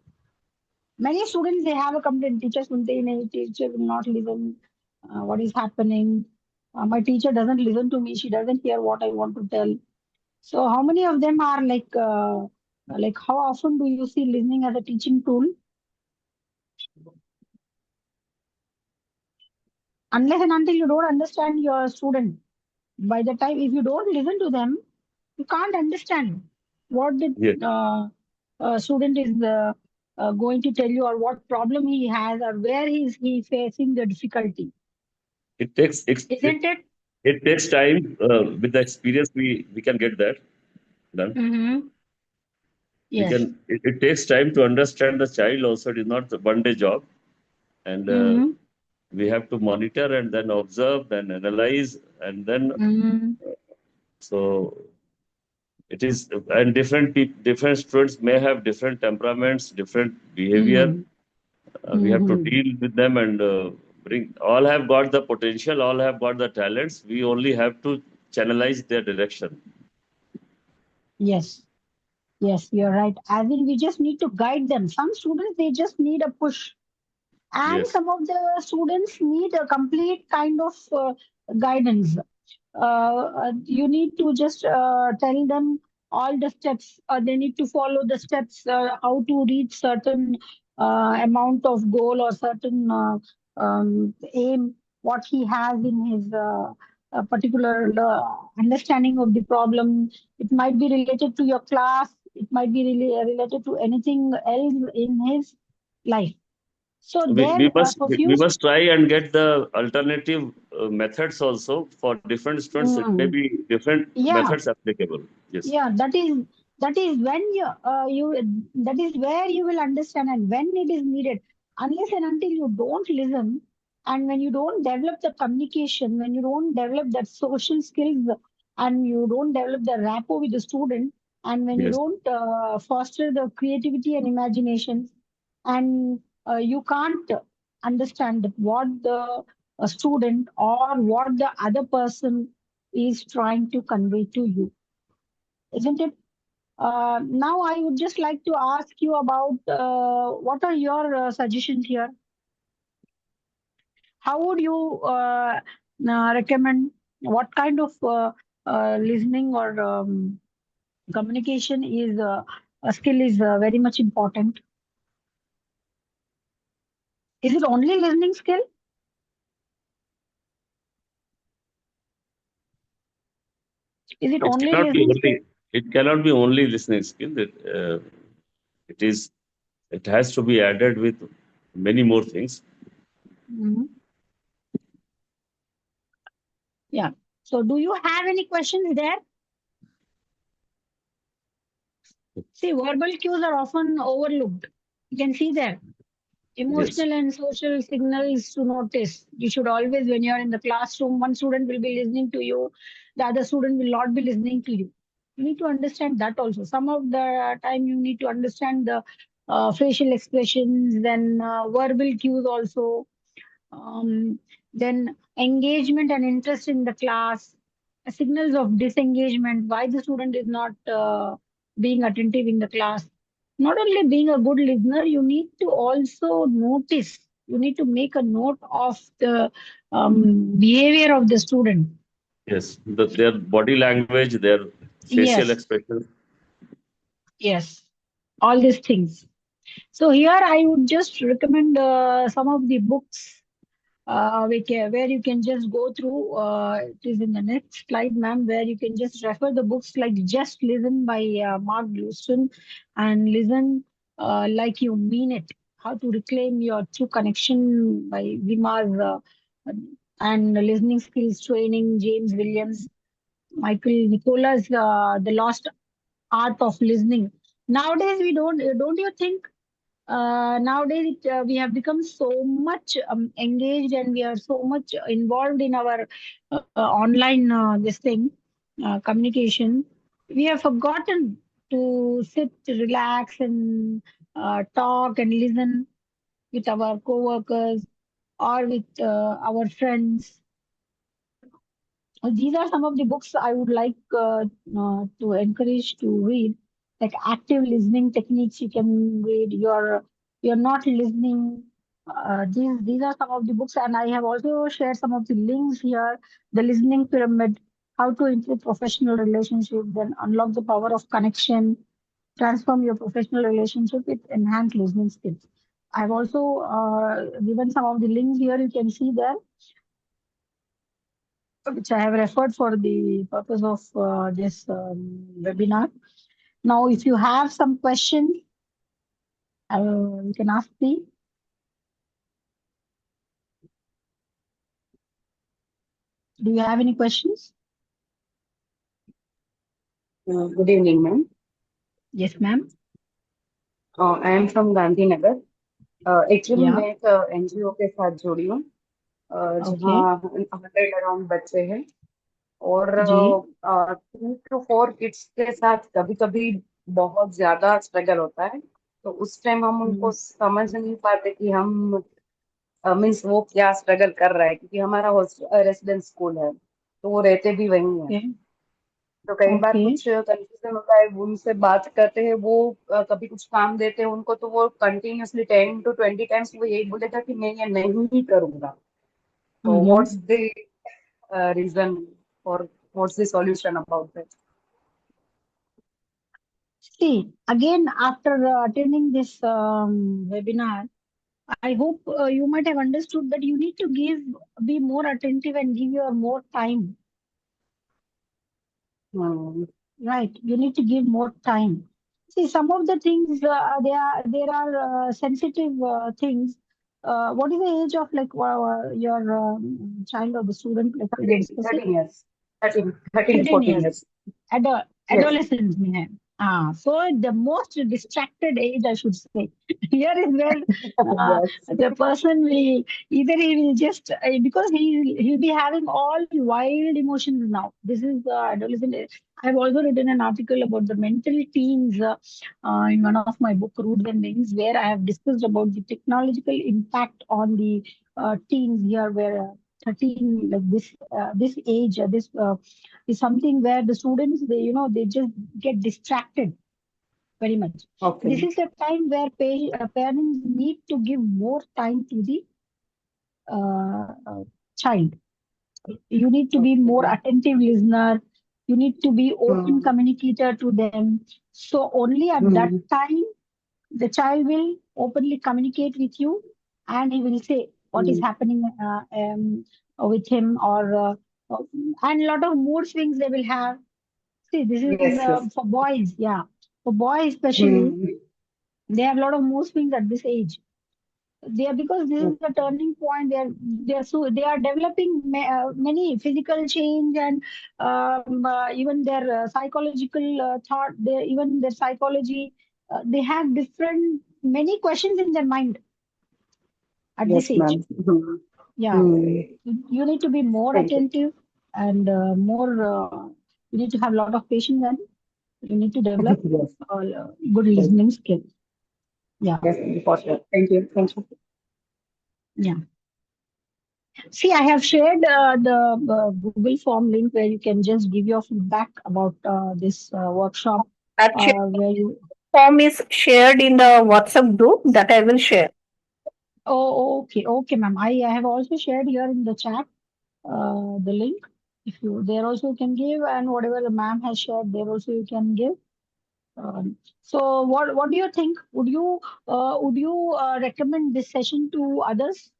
Many students, they have a complaint. Teachers will say, "No, teacher will not listen. What is happening? My teacher doesn't listen to me. She doesn't hear what I want to tell." So, how many of them are like how often do you see listening as a teaching tool? Unless and until you don't understand your student, by the time if you don't listen to them, you can't understand what the Yes. student is going to tell you, or what problem he has, or where he facing the difficulty, It takes isn't it? it takes time. With the experience, we can get that done. Mm-hmm. We Yes. can. It takes time to understand the child. Also, it is not a one day job, and Mm-hmm. we have to monitor and then observe and analyze, and then Mm-hmm. so it is. And different students may have different temperaments, different behavior. Mm-hmm. We have to Mm-hmm. deal with them and bring. All have got the potential. All have got the talents. We only have to channelize their direction. Yes. Yes, you're right. As in, we just need to guide them. Some students, they just need a push. And Yes. some of the students need a complete kind of guidance. You need to just tell them all the steps. They need to follow the steps, how to reach certain amount of goal, or certain aim, what he has in his particular understanding of the problem. It might be related to your class. It might be really related to anything else in his life. So We there, must for few, we must try and get the alternative methods also for different students. It may mm, be different yeah, methods applicable. Yes. yeah, that is when you that is where you will understand, and when it is needed. Unless and until you don't listen, and when you don't develop the communication, when you don't develop that social skills, and you don't develop the rapport with the student, and when you Yes. don't foster the creativity and imagination, and you can't understand that what the student or what the other person is trying to convey to you, isn't it? Now, I would just like to ask you about what are your suggestions here? How would you recommend, what kind of listening or communication is a skill is very much important? Is it only listening skill? Is it It only cannot be listening only. skill? It cannot be only listening skill. It is. It has to be added with many more things. Mhm. Yeah. So, do you have any questions there? See, verbal cues are often overlooked. You can see there. Yes. Emotional and social signals to notice. You should always, when you're in the classroom, one student will be listening to you, the other student will not be listening to you. You need to understand that also. Some of the time, you need to understand the facial expressions, then verbal cues also, um, then engagement and interest in the class, signals of disengagement, why the student is not being attentive in the class. Not only being a good listener, you need to also notice. You need to make a note of the behavior of the student. Yes, their body language, their facial Yes, expressions. yes, all these things. So here I would just recommend some of the books where you can just go through. It is in the next slide, ma'am, where you can just refer the books like Just Listen by Mark Gluston and Listen Like You Mean It. How to Reclaim Your True Connection by Vimar and Listening Skills Training, James Williams, Michael Nicholas, The Lost Art of Listening. Nowadays, we don't you think nowadays we have become so much engaged and we are so much involved in our online this thing communication. We have forgotten to sit, relax, and talk and listen with our co-workers or with our friends. These are some of the books I would like to encourage to read, like active listening techniques. You can read. You're not listening. These are some of the books, and I have also shared some of the links here. The listening pyramid, how to improve professional relationships, then unlock the power of connection, transform your professional relationship with enhanced listening skills. I've also given some of the links here. You can see there which I have referred for the purpose of this webinar. Now, if you have some questions, you can ask me. Do you have any questions? Good evening, ma'am. Yes, ma'am. I am from Gandhinagar. Actually, Yeah. मैं एक NGO के साथ जुड़ी हूँ Okay. जहाँ 100 around बच्चे हैं और जी. 3 to 4 किड्स के साथ कभी कभी बहुत ज्यादा स्ट्रगल होता है तो उस टाइम हम उनको समझ नहीं पाते कि हम मीन्स वो क्या स्ट्रगल कर रहा है क्योंकि हमारा रेसिडेंस स्कूल है तो वो रहते भी वही हैं Okay. तो कई बार Okay. कुछ कंफ्यूजन होता है उनसे बात करते हैं वो कभी कुछ काम देते हैं उनको तो वो कंटिन्यूअसली 10 to 20 टाइम्स वो यही बोलेगा कि मैं ये नहीं करूंगा तो व्हाट्स द रीजन और what's the solution about that See, again, after attending this webinar, I hope you might have understood that you need to be more attentive and give your more time. Right, you need to give more time. See, some of the things there are sensitive things. What is the age of like your child or the student like you're 13 discussing? 13 years 13 to 13 14 years. years yes Adolescence में है. So the most distracted age, I should say. Here is where yes the person will either he will just because he'll be having all wild emotions now. This is the adolescent age. I've also written an article about the mental teens in one of my book, Roots and Wings, where I have discussed about the technological impact on the teens here, where 13 like this age this is something where the students they just get distracted very much. okay This is a time where parents need to give more time to the child. You need to be more okay attentive listener. You need to be open hmm. communicator to them. So only at that Hmm. time the child will openly communicate with you and he will say what is Hmm. happening with him or and a lot of mood swings they will have. See, this is Yes, yes. for boys, yeah. For boys especially, Hmm. they have a lot of mood swings at this age. They are because this is the turning point. They are developing many physical change and even their psychological thought. Even their psychology. They have different many questions in their mind at this Yes, age. ma'am. Hmm. Yeah, Hmm. you need to be more Thank you. attentive and more. You need to have a lot of patience and you need to develop Yes, good yes, listening skill. Yeah, yes, important. Thank you. Thank you. yeah. See, I have shared the Google form link where you can just give your feedback about this workshop. Actually, Where you? form is shared in the WhatsApp group that I will share. Oh, okay, okay, ma'am. I have also shared here in the chat the link. If you there also you can give, and whatever the ma'am has shared, there also you can give. So what do you think? Would you recommend this session to others?